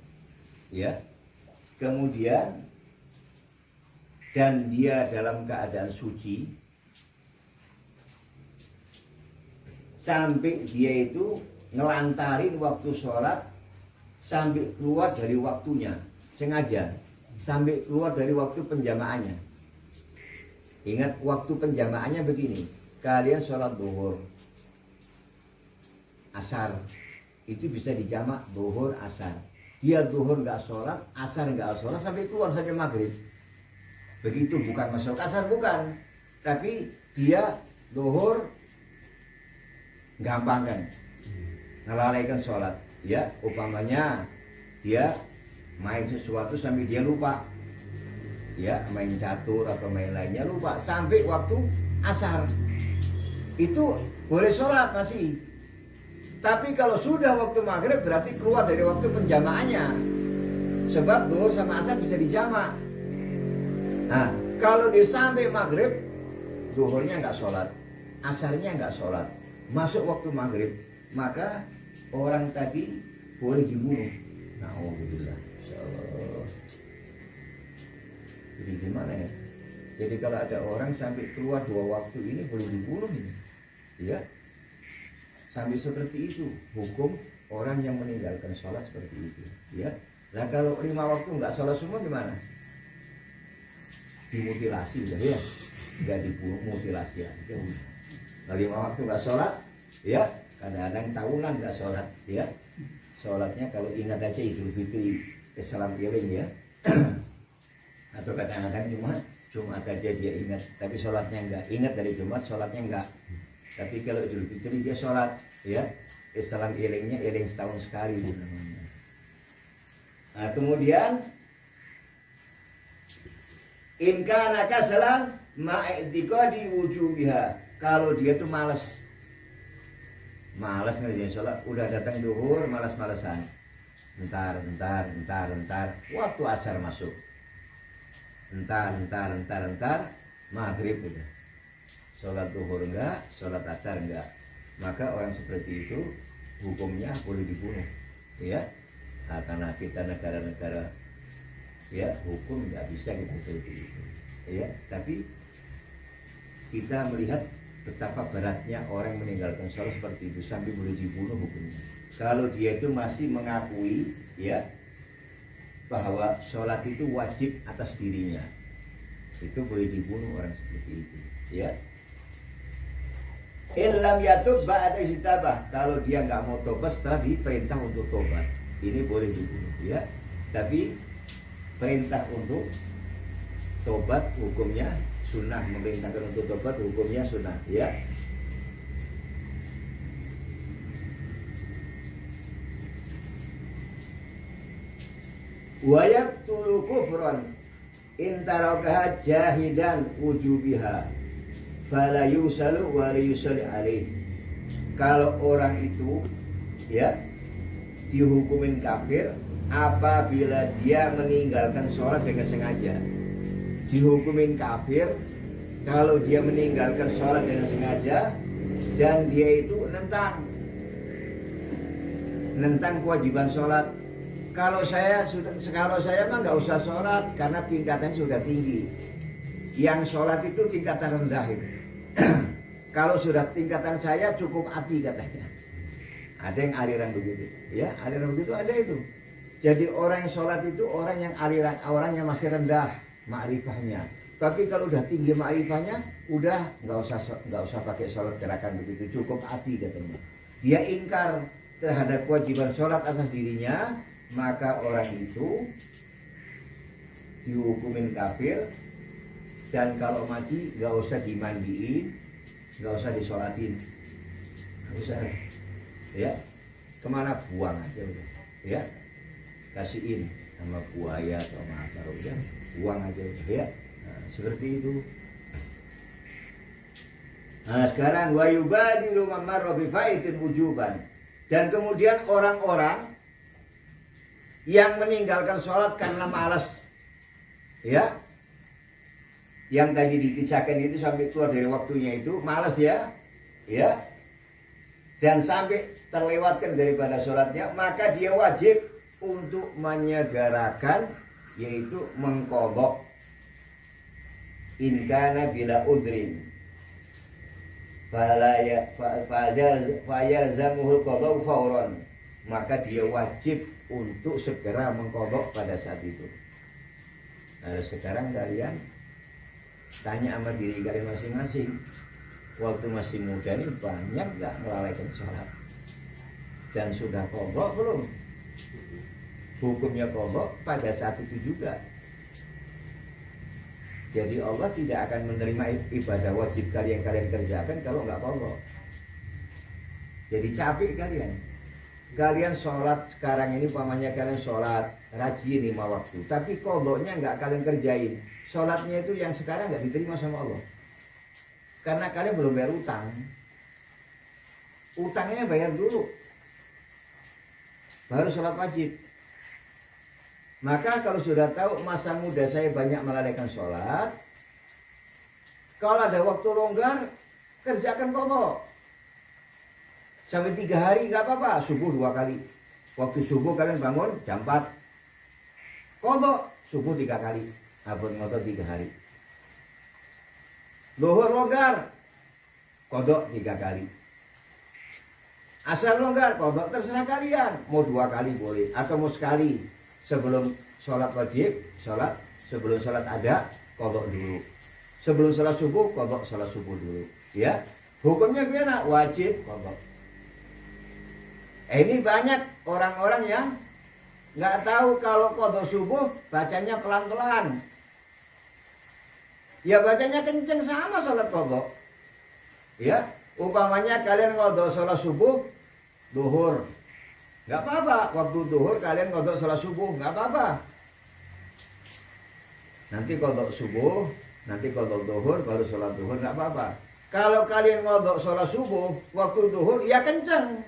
ya, kemudian dan dia dalam keadaan suci sampai dia itu ngelantarin waktu sholat sampai keluar dari waktunya, sengaja sampai keluar dari waktu penjamaahnya. Ingat, waktu penjamaahnya begini, kalian sholat zuhur, asar, itu bisa dijamak zuhur, asar. Dia zuhur nggak sholat, asar nggak sholat, sampai keluar saja maghrib. Begitu, bukan masuk asar, bukan, tapi dia zuhur gampang kan, ngelalaikan sholat, ya. Umpamanya dia main sesuatu sampai dia lupa, ya, main catur atau main lainnya lupa sampai waktu asar, itu boleh sholat masih. Tapi kalau sudah waktu maghrib berarti keluar dari waktu penjamaahnya, sebab zuhur sama asar bisa dijamak. Nah, kalau dia sampai maghrib, zuhurnya nggak sholat, asarnya nggak sholat, masuk waktu maghrib, maka orang tadi boleh dibunuh. Na'udzubillah. Insyaallah. Jadi gimana ya? Jadi kalau ada orang sampai keluar dua waktu ini boleh dibunuh ini, ya. Sampai seperti itu hukum orang yang meninggalkan sholat seperti itu, ya. Nah kalau 5 waktu nggak sholat semua gimana? Dimutilasi udah, ya. Nggak dibunuh, mutilasi aja udah. Nah, 5 waktu nggak sholat, ya. Kadang-kadang tahunan nggak sholat, ya. Sholatnya kalau ingat aja Idul Fitri Islam iring, ya. Atau kadang-kadang Jumat aja dia ingat, tapi sholatnya enggak. Ingat dari Jumat, sholatnya enggak. Tapi kalau Idul Fitri dia sholat, ya. Islam iringnya iring setahun sekali namanya. Nah, kemudian in kana kasalan ma'i'tiqadi wujubiha, kalau dia tuh malas ngerjain sholat, udah datang duhur malas-malasan, entar waktu asar masuk, entar maghrib udah, sholat duhur enggak, sholat asar enggak, maka orang seperti itu hukumnya boleh dibunuh, ya. Nah, karena kita negara-negara, ya, hukum nggak bisa kita seperti itu, ya. Tapi kita melihat betapa beratnya orang meninggalkan sholat seperti itu sampai boleh dibunuh hukumnya. Kalau dia itu masih mengakui, ya, bahwa sholat itu wajib atas dirinya, itu boleh dibunuh orang seperti itu, ya. Illam yatub ba'da istitabah, kalau dia nggak mau tobat setelah diperintah untuk tobat, ini boleh dibunuh, ya. Tapi perintah untuk tobat hukumnya sunnah, memerintahkan untuk tobat hukumnya sunnah, ya. Wa yaqtulu kufran in tarakaha jahidan wujubiha fala yusalu wa yusalli alaih. Kalau orang itu, ya, dihukumin kafir apabila dia meninggalkan sholat dengan sengaja. Dihukumin kafir kalau dia meninggalkan sholat dengan sengaja dan dia itu nentang kewajiban sholat. Kalau saya mah nggak usah sholat karena tingkatannya sudah tinggi. Yang sholat itu tingkatan rendah itu. Kalau sudah tingkatan saya cukup hati katanya. Ada yang aliran begitu, ya aliran begitu ada itu. Jadi orang yang sholat itu orang yang aliran, orang yang masih rendah ma'rifahnya. Tapi kalau udah tinggi ma'rifahnya, udah nggak usah pakai sholat gerakan begitu, cukup hati katanya. Dia ingkar terhadap kewajiban sholat atas dirinya, maka orang itu dihukumin kafir. Dan kalau mati nggak usah dimandiin, nggak usah disolatin, nggak usah, ya kemana buang aja udah, ya kasihin sama buaya atau sama apa udah buang aja udah, ya nah, seperti itu. Nah sekarang wa yubadilu mamar bi faidin wujuban, dan kemudian orang-orang yang meninggalkan sholat karena malas, ya yang tadi dikisahkan itu sampai keluar dari waktunya itu malas ya, ya, dan sampai terlewatkan daripada sholatnya, maka dia wajib untuk menyegerakan, yaitu mengqadha in kana bila udrin fayalzamuhul qadha fawran, maka dia wajib untuk segera mengqadha pada saat itu. Nah, sekarang kalian tanya sama diri kalian masing-masing, waktu masih muda ini banyak gak melalaikan sholat? Dan sudah qadha belum? Hukumnya qadha pada saat itu juga. Jadi Allah tidak akan menerima ibadah wajib kalian kerjakan kalau nggak qadha. Jadi capek kalian. Kalian sholat sekarang ini, umpamanya kalian sholat rajin 5 waktu, tapi qadhanya nggak kalian kerjain. Sholatnya itu yang sekarang nggak diterima sama Allah, karena kalian belum bayar utang. Utangnya bayar dulu, baru sholat wajib. Maka kalau sudah tahu masa muda saya banyak melalaikan sholat, kalau ada waktu longgar kerjakan qadha. Sampai 3 hari nggak apa-apa, subuh 2 kali. Waktu subuh kalian bangun jam 4, qadha subuh 3 kali. Abad ngotot 3 hari. Zuhur longgar, qadha 3 kali. Asar longgar, qadha, terserah kalian. Mau 2 kali boleh, atau mau sekali. Sebelum sholat wajib, sebelum sholat ada, qadha dulu. Sebelum sholat subuh, qadha sholat subuh dulu. Ya, hukumnya gimana? Wajib qadha. Ini banyak orang-orang yang nggak tahu kalau qadha subuh bacanya pelan-pelan. Ya bacanya kenceng sama sholat qadha. Ya, umpamanya kalian qadha sholat subuh, duhur, nggak apa-apa. Waktu duhur kalian qadha sholat subuh, nggak apa-apa. Nanti qadha subuh, nanti qadha duhur, baru sholat duhur, nggak apa-apa. Kalau kalian qadha sholat subuh, waktu duhur, ya kenceng,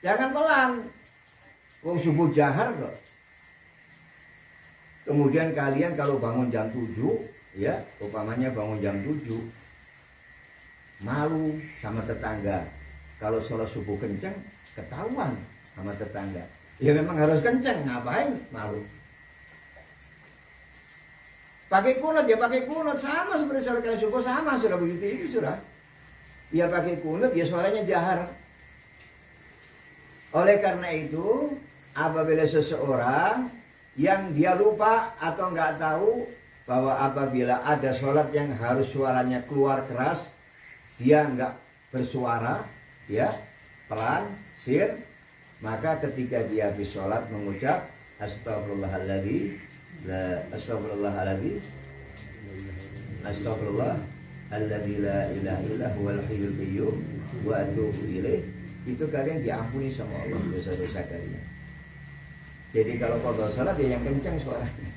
jangan pelan. Wong subuh jahar kok. Kemudian kalian kalau bangun jam 7, ya, umpamanya bangun jam 7, malu sama tetangga. Kalau sholat subuh kenceng, ketahuan sama tetangga. Ya memang harus kenceng, ngapain malu? Pakai kunut ya pakai kunut, sama seperti sholat kalian subuh, sama sudah begitu itu sudah. Ya pakai kunut, ya suaranya jahar. Oleh karena itu, apabila seseorang yang dia lupa atau nggak tahu bahwa apabila ada sholat yang harus suaranya keluar keras, dia nggak bersuara, ya pelan, sir, maka ketika dia habis sholat mengucap astagfirullahaladzim, astagfirullahaladzim la ilaha illa huwal hayyul qayyum wa atubu ilaih, itu kalian diampuni sama Allah dosa-dosa kalian. Jadi kalau qadha salat ya yang kencang suaranya.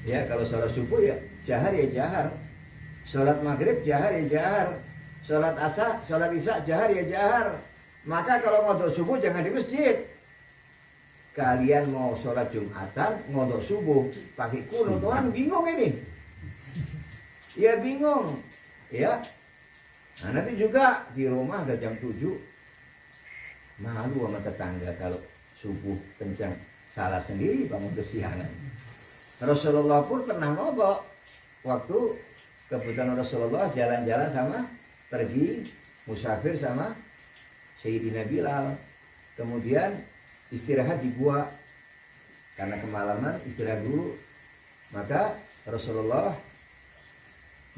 Ya kalau salat subuh ya jahar ya jahar. Salat maghrib jahar ya jahar. Salat asar, salat isya jahar ya jahar. Maka kalau qadha subuh jangan di masjid. Kalian mau salat Jumatan, qadha subuh pakai kunut, orang bingung ini. Ya bingung. Ya. Nah, nanti juga di rumah ada jam 7. Malu sama tetangga kalau subuh kencang. Salah sendiri bangun kesiangan. Rasulullah pun pernah ngobok waktu kebetulan Rasulullah jalan-jalan sama pergi musafir sama Sayyidina Bilal. kemudian istirahat di gua karena kemalaman, istirahat dulu. Maka Rasulullah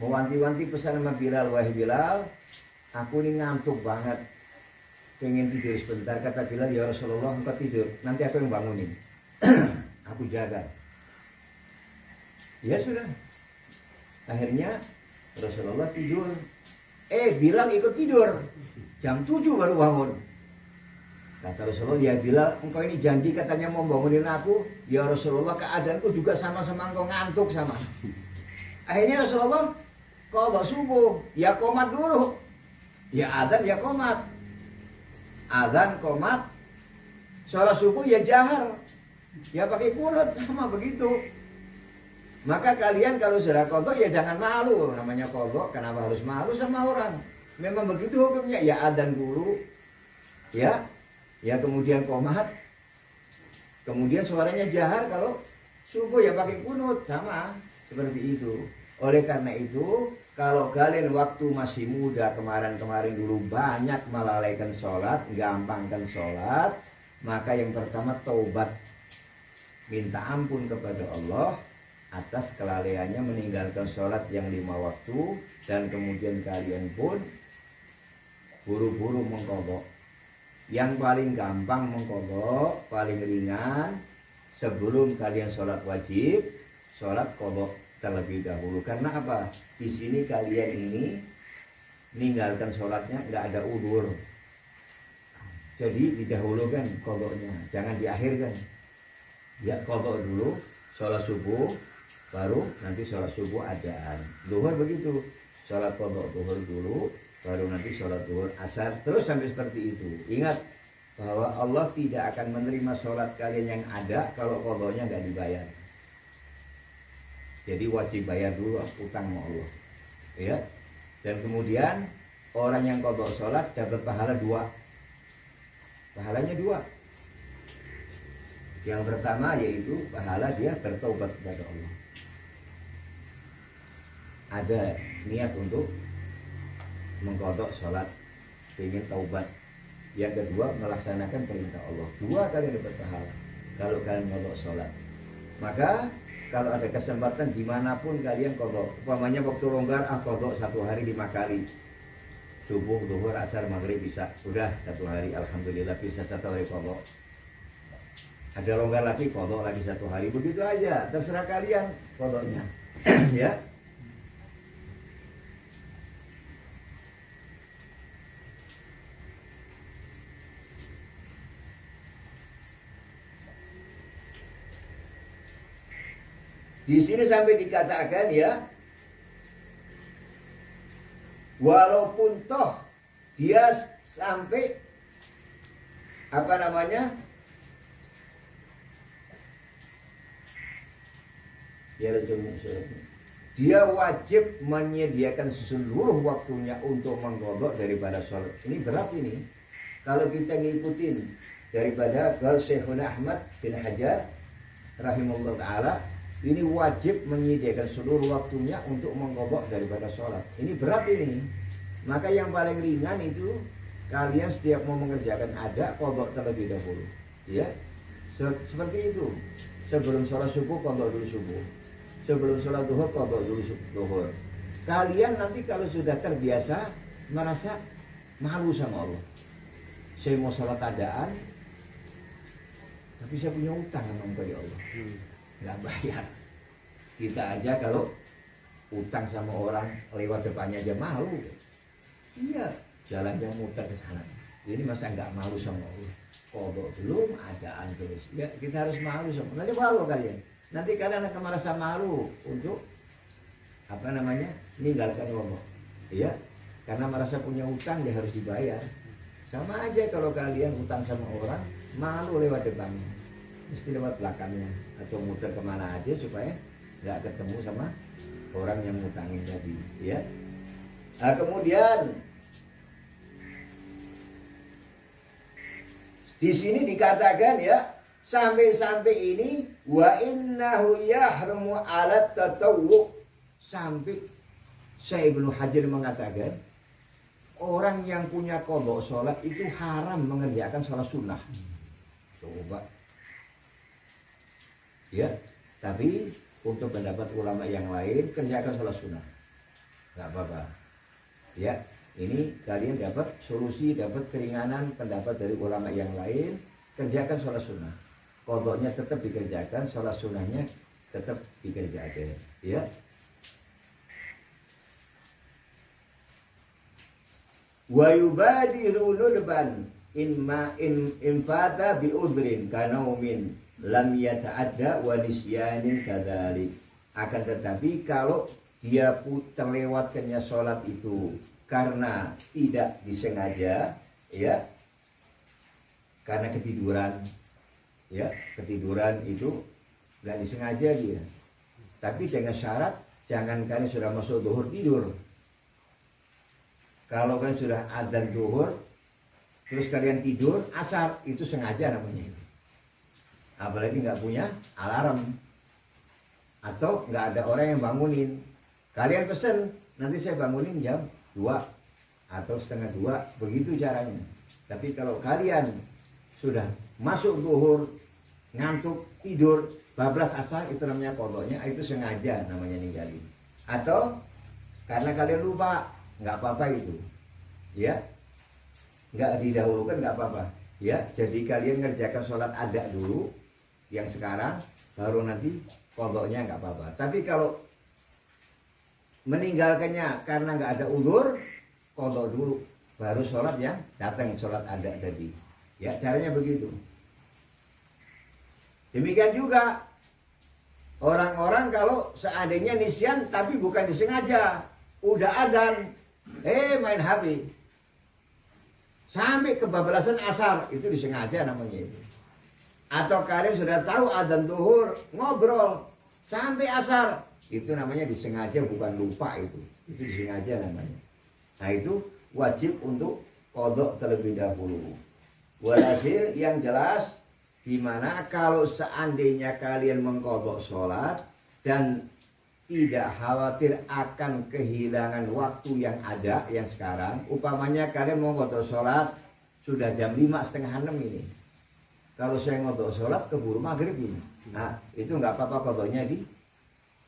mewanti-wanti pesan sama Bilal, wahai Bilal, aku ini ngantuk banget, pengen tidur sebentar. Kata Bilal, ya Rasulullah, engkau tidur, nanti aku yang bangunin. Aku jaga. Ya sudah, akhirnya Rasulullah tidur. Bilal ikut tidur, jam 7 baru bangun. Kata Rasulullah, ya Bilal, engkau ini janji katanya mau bangunin aku. Ya Rasulullah, keadaanku juga sama-sama engkau ngantuk sama. Akhirnya Rasulullah qadha subuh, ya qomat dulu. Ya adzan, ya qomat. Adzan, qomat. Sholat subuh ya jahar. Ya pakai qunut, sama begitu. Maka kalian kalau sudah qadha ya jangan malu. Namanya qadha, kenapa harus malu sama orang? Memang begitu hukumnya. Ya adzan dulu. Ya kemudian qomat, kemudian suaranya jahar. Kalau subuh ya pakai kunut, sama seperti itu. Oleh karena itu, kalau kalian waktu masih muda, kemarin-kemarin dulu banyak melalaikan sholat, gampangkan sholat, maka yang pertama taubat, minta ampun kepada Allah atas kelalaiannya meninggalkan sholat yang 5 waktu, dan kemudian kalian pun buru-buru mengqadha. Yang paling gampang mengqadha, paling ringan, sebelum kalian sholat wajib, sholat qadha terlebih dahulu. Karena apa? Di sini kalian ini meninggalkan sholatnya nggak ada udzur. Jadi didahulukan qadhanya, jangan diakhirkan. Ya qadha dulu, sholat subuh, baru nanti sholat subuh adzan. Zuhur begitu, sholat qadha zuhur dulu, baru nanti sholat zuhur, asar, terus sampai seperti itu. Ingat bahwa Allah tidak akan menerima sholat kalian yang ada kalau qadhanya nggak dibayar. Jadi wajib bayar dulu utang sama Allah, ya. Dan kemudian orang yang qadha sholat dapat pahala 2. Pahalanya 2. Yang pertama yaitu pahala dia bertaubat kepada Allah. Ada niat untuk mengqadha sholat, ingin taubat. Yang kedua, melaksanakan perintah Allah. 2 kali dapat pahala kalau kalian qadha sholat. Maka kalau ada kesempatan dimanapun kalian qadha, umpamanya waktu longgar, qadha 1 hari 5 kali, subuh, zuhur, asar, maghrib, isya, sudah 1 hari, alhamdulillah bisa 1 hari qadha. Ada longgar lagi, qadha lagi 1 hari, begitu aja, terserah kalian qadhanya. Ya. Di sini sampai dikatakan ya, walaupun toh dia sampai apa namanya, dia wajib menyediakan seluruh waktunya untuk mengqadha daripada sholat. Ini berat ini. Kalau kita ngikutin daripada Gal Syekhuna Ahmad bin Hajar rahimahullah ta'ala, ini wajib menyediakan seluruh waktunya untuk mengqadha daripada sholat. Ini berat ini. Maka yang paling ringan itu kalian setiap mau mengerjakan ada qadha terlebih dahulu. Ya, seperti itu. Sebelum sholat subuh qadha dulu subuh. Sebelum sholat duhur qadha dulu duhur. Kalian nanti kalau sudah terbiasa merasa malu sama Allah. Saya mau sholat adaan, tapi saya punya utang sama engkau ya Allah. Nggak bayar. Kita aja kalau utang sama orang lewat depannya aja malu. Iya, jalannya muter ke sana. Jadi masa nggak malu sama Allah? Qadha belum adaan terus. Ya, kita harus malu sama. Nanti malu kalian. Nanti kalian akan merasa malu untuk apa namanya? Meninggalkan Allah. Iya, karena merasa punya utang dia harus dibayar. Sama aja kalau kalian utang sama orang, malu lewat depannya. Mesti lewat belakangnya atau muter kemana aja supaya nggak ketemu sama orang yang ngutangin tadi, ya. Nah, kemudian di sini dikatakan ya, sampai ini wa innahu yahrumu 'ala tatawwu, sampai Syekh Ibnu Hajar mengatakan orang yang punya qadha sholat itu haram mengerjakan sholat sunnah. Coba. Ya, tapi untuk pendapat ulama yang lain kerjakan sholat sunnah. Nggak apa-apa. Ya, ini kalian dapat solusi, dapat keringanan pendapat dari ulama yang lain, kerjakan sholat sunnah. Qadhanya tetap dikerjakan, sholat sunnahnya tetap dikerjakan. Ya. Wa yubadiru nudban in fata bi udrin kanaumin lam yata'adda wa nisyanin kadzalik. Akan tetapi kalau dia terlewatkannya sholat itu karena tidak disengaja, ya, karena ketiduran, ya, ketiduran itu nggak disengaja dia. Tapi dengan syarat jangan kalian sudah masuk zuhur tidur. Kalau kalian sudah adzan zuhur terus kalian tidur asar, itu sengaja namanya. Apalagi nggak punya alarm atau nggak ada orang yang bangunin. Kalian pesen, nanti saya bangunin jam 2 atau setengah 2, begitu caranya. Tapi kalau kalian sudah masuk zuhur, ngantuk, tidur, bablas asar, itu namanya qadhanya, itu sengaja namanya ninggalin. Atau karena kalian lupa, nggak apa-apa itu. Ya, nggak didahulukan nggak apa-apa. Ya, jadi kalian ngerjakan sholat ada dulu, yang sekarang, baru nanti qadhanya nggak apa-apa. Tapi kalau meninggalkannya karena nggak ada uzur, qadha dulu, baru sholat yang datang, sholat ada tadi. Ya, caranya begitu. Demikian juga orang-orang kalau seandainya nisyan tapi bukan disengaja, udah adzan, main HP sampai kebablasan asar, itu disengaja namanya itu. Atau kalian sudah tahu adzan zuhur, ngobrol sampai asar, itu namanya disengaja, bukan lupa itu disengaja namanya. Nah itu wajib untuk qadha terlebih dahulu. Walhasil yang jelas, dimana kalau seandainya kalian mengqadha sholat dan tidak khawatir akan kehilangan waktu yang ada yang sekarang, umpamanya kalian mau qadha sholat sudah jam 5:30 ini, kalau saya qadha sholat keburu maghrib ini, nah itu nggak apa-apa, qadhanya di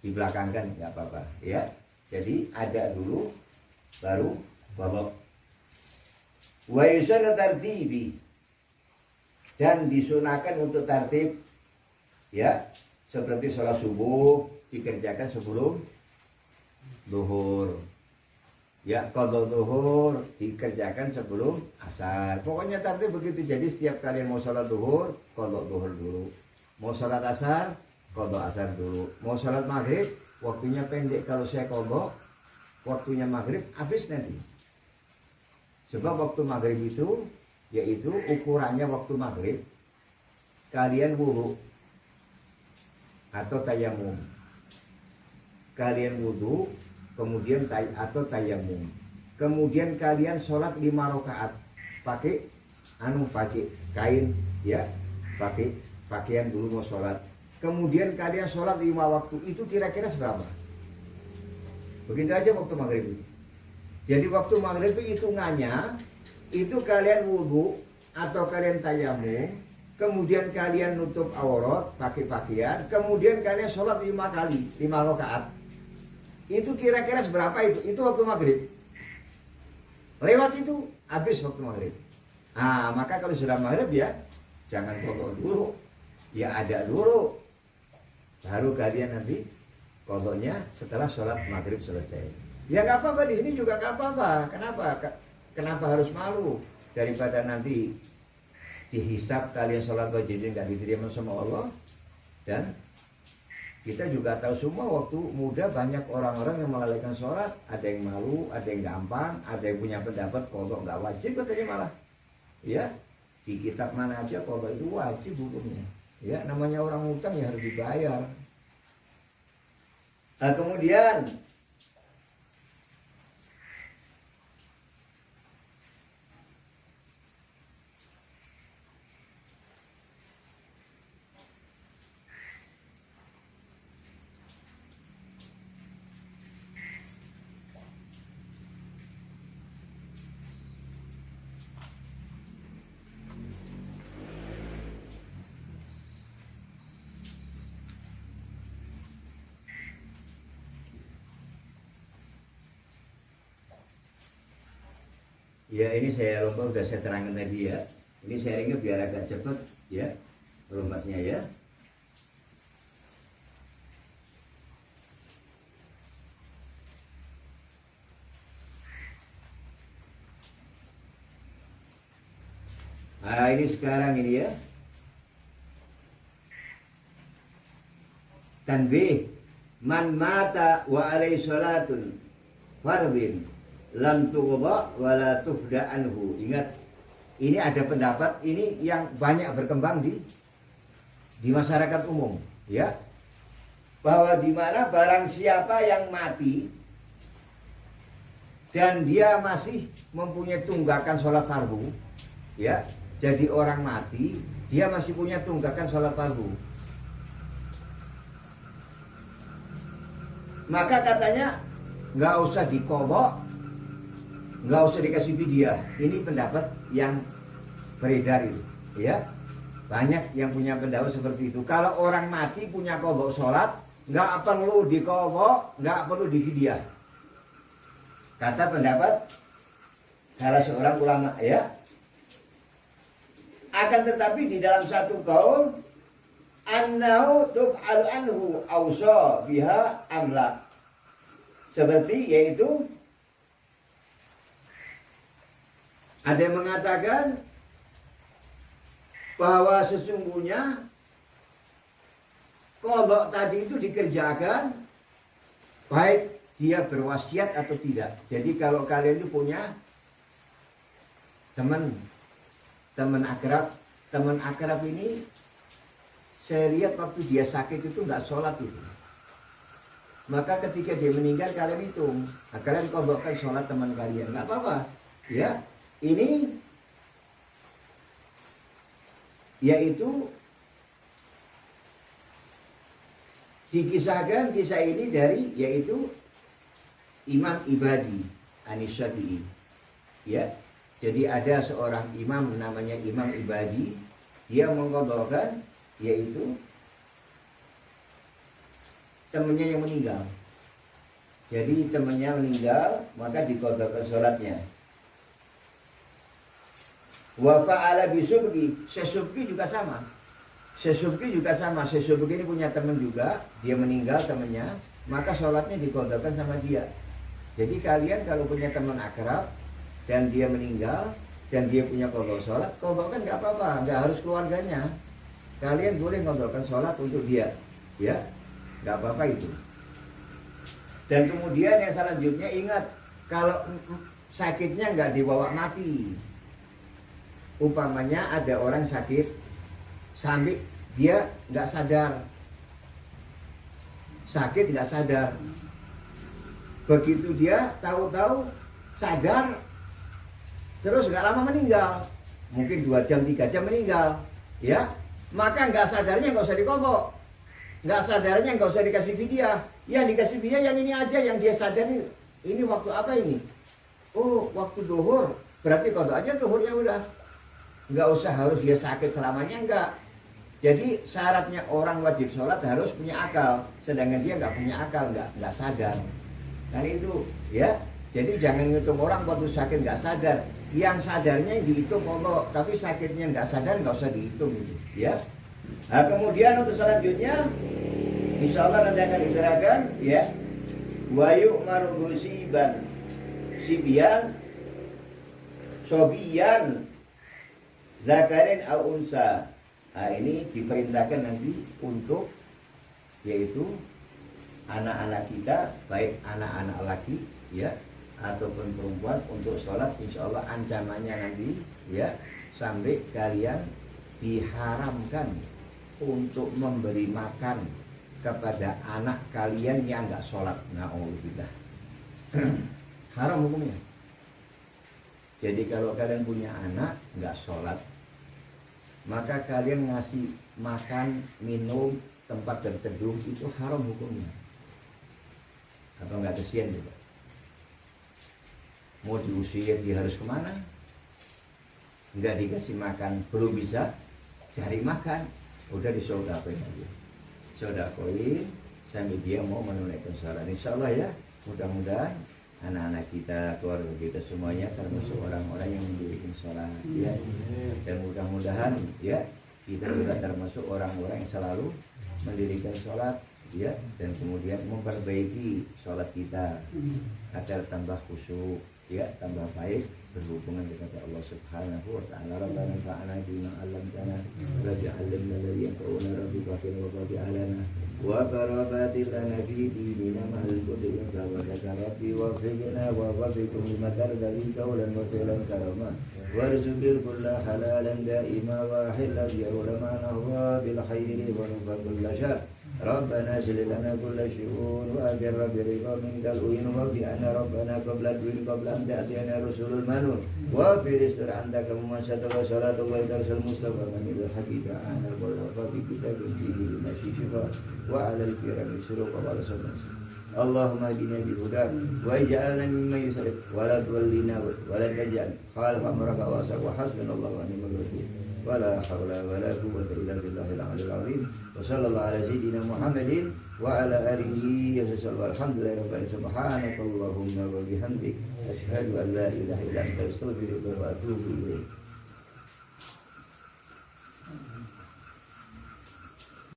belakangkan, nggak apa-apa, ya. Jadi ada dulu baru qadha. Wa yusanu tartibi, dan disunahkan untuk tartib, ya, seperti sholat subuh dikerjakan sebelum zuhur, ya, qadha zuhur dikerjakan sebelum asar. Pokoknya tartib begitu. Jadi setiap kalian mau sholat zuhur, qadha zuhur dulu, mau sholat asar, qadha asar dulu, mau sholat maghrib waktunya pendek, kalau saya qadha waktunya maghrib habis nanti. Sebab waktu maghrib itu, yaitu ukurannya waktu maghrib, kalian wudu atau tayamum. Kalian wudu, kemudian tayamum. Kemudian kalian sholat 5 rakaat pakai kain, ya, pakai pakaian dulu mau sholat. Kemudian kalian sholat 5 waktu, itu kira-kira seberapa? Begitu aja waktu maghrib. Jadi waktu maghrib itu hitungannya, itu kalian wudu atau kalian tayamum, kemudian kalian nutup aurat pakai pakaian, kemudian kalian sholat 5 kali, 5 rakaat. Itu kira-kira seberapa itu? Itu waktu maghrib. Lewat itu habis waktu maghrib. Nah, maka kalau sudah maghrib ya jangan qadha dulu, ya ada dulu, baru kalian nanti qadhanya setelah sholat maghrib selesai. Ya nggak apa-apa, di sini juga nggak apa-apa. Kenapa harus malu? Daripada nanti dihisab kalian sholat wajibnya nggak diterima sama Allah. Dan kita juga tahu semua waktu muda banyak orang-orang yang melalaikan sholat. Ada yang malu, ada yang gampang, ada yang punya pendapat qadha nggak wajib katanya malah. Ya, di kitab mana aja qadha itu wajib hukumnya. Ya, namanya orang utang ya harus dibayar. Nah, kemudian Ya ini saya lupa udah saya terangkan tadi ya. Ini sharingnya biar agak cepet ya melumpasnya ya. Nah ini sekarang ini ya. Tanbih man mata wa alaihi salatun fardhin lam tuqda wa la tufda anhu. Ingat, ini ada pendapat ini yang banyak berkembang di masyarakat umum ya. Bahwa di mana barang siapa yang mati dan dia masih mempunyai tunggakan sholat fardu ya. Jadi orang mati, dia masih punya tunggakan sholat fardu. Maka katanya nggak usah diqadha, nggak usah dikasih fidyah. Ini pendapat yang beredar itu, ya. Banyak yang punya pendapat seperti itu. Kalau orang mati punya qadha sholat, nggak perlu diqadha, nggak perlu difidyah. Kata pendapat salah seorang ulama, ya. Akan tetapi di dalam satu kaul annahu tuf'alu anhu awsa biha amla. Seperti yaitu ada yang mengatakan bahwa sesungguhnya qadha tadi itu dikerjakan baik dia berwasiat atau tidak. Jadi kalau kalian itu punya teman akrab ini, saya lihat waktu dia sakit itu nggak sholat itu. Maka ketika dia meninggal kalian hitung, nah, kalian qadhakan sholat teman kalian, nggak apa-apa, ya. Ini yaitu dikisahkan kisah ini dari yaitu Imam Ibadi An-Syafi'i, ya. Jadi ada seorang imam namanya Imam Ibadi, dia mengqadhakan yaitu temannya yang meninggal. Jadi temannya meninggal, maka diqadhakan sholatnya. Wa fa'ala bisubki, sesubki juga sama. Sesubki ini punya teman juga, dia meninggal temannya, maka sholatnya diqadhakan sama dia. Jadi kalian kalau punya teman akrab dan dia meninggal dan dia punya qadha sholat, qadhakan nggak apa-apa, nggak harus keluarganya. Kalian boleh qadhakan sholat untuk dia, ya, nggak apa-apa itu. Dan kemudian yang selanjutnya ingat, kalau sakitnya nggak dibawa mati. Umpamanya ada orang sakit sampai dia nggak sadar, sakit nggak sadar. Begitu dia tahu-tahu sadar, terus nggak lama meninggal, mungkin 2 jam 3 jam meninggal, ya. Maka nggak sadarnya nggak usah diqadha, nggak sadarnya nggak usah dikasih fidyah. Yang dikasih fidyah yang ini aja, yang dia sadar ini waktu apa ini? Oh, waktu duhur, berarti qadha aja duhurnya udah. Nggak usah harus dia sakit selamanya, enggak. Jadi syaratnya orang wajib sholat harus punya akal, sedangkan dia nggak punya akal, nggak sadar. Kan itu, ya. Jadi jangan ngitung orang waktu sakit nggak sadar. Yang sadarnya dihitung Allah, tapi sakitnya nggak sadar nggak usah dihitung itu, ya. Nah kemudian untuk selanjutnya, insya Allah nanti akan diterangkan, ya. Wayu marugusiban sibian sobian zakarin au unsa. Nah ini diperintahkan nanti untuk yaitu anak-anak kita, baik anak-anak laki, ya, ataupun perempuan untuk sholat. Insya Allah ancamannya nanti, ya, sampai kalian diharamkan untuk memberi makan kepada anak kalian yang nggak sholat. Na'udzubillah. Haram hukumnya. Jadi kalau kalian punya anak nggak sholat, maka kalian ngasih makan, minum, tempat berteduh itu haram hukumnya. Atau nggak kesian juga. Mau diusir dia harus kemana? Nggak dikasih makan, belum bisa cari makan, udah disodakoin aja. Sodakoin sampai dia mau menunaikan sholat. Insya Allah ya, mudah-mudahan anak-anak kita, keluarga kita semuanya termasuk orang-orang yang mendirikan sholat ya. Dan mudah-mudahan ya kita juga termasuk orang-orang yang selalu mendirikan sholat ya, dan kemudian memperbaiki sholat kita agar tambah khusyuk ya, tambah baik berhubungan kepada Allah Subhanahu wa ta'ala. Rabbana fa'alna bima 'allamtana wa ja'alna alladhi yanfa'una rabbika wa qadi'alana wa barabatil lana fi dinina ma'al qudri wa rabbi wa fiqna wa wafiqum lima tardali qawlan wa fi'lan karama warzuqil kulla halalan da'ima wa hilal yawla ma'na bil khairi wa nubba kulla syar. Rabbana sililana kulla syu'un wa agarra birika minkal uyin wa bi'ana Rabbana qabla duin qabla amda'atiyana rasulul manun wa firistur anta kamumasata wa salatu wa idarsul mustafa manil hakika ana wa fi kita bintihi masih syufa wa alal kirami suruq wa alasamah. Allahumma hadina bihudak wa ija'alna mimma yusarif wa la tuwallina wa la taj'al khalqa amraka wa hasbunallahu wa ni'mal wakil. ولا حول ولا قوة إلا بالله العلي العظيم وصلى الله على سيدنا محمد وعلى آله وسلم والحمد لله رب العالمين. سبحانك اللهم وبحمدك أشهد أن لا إله إلا أنت أستغفرك وأتوب إليك.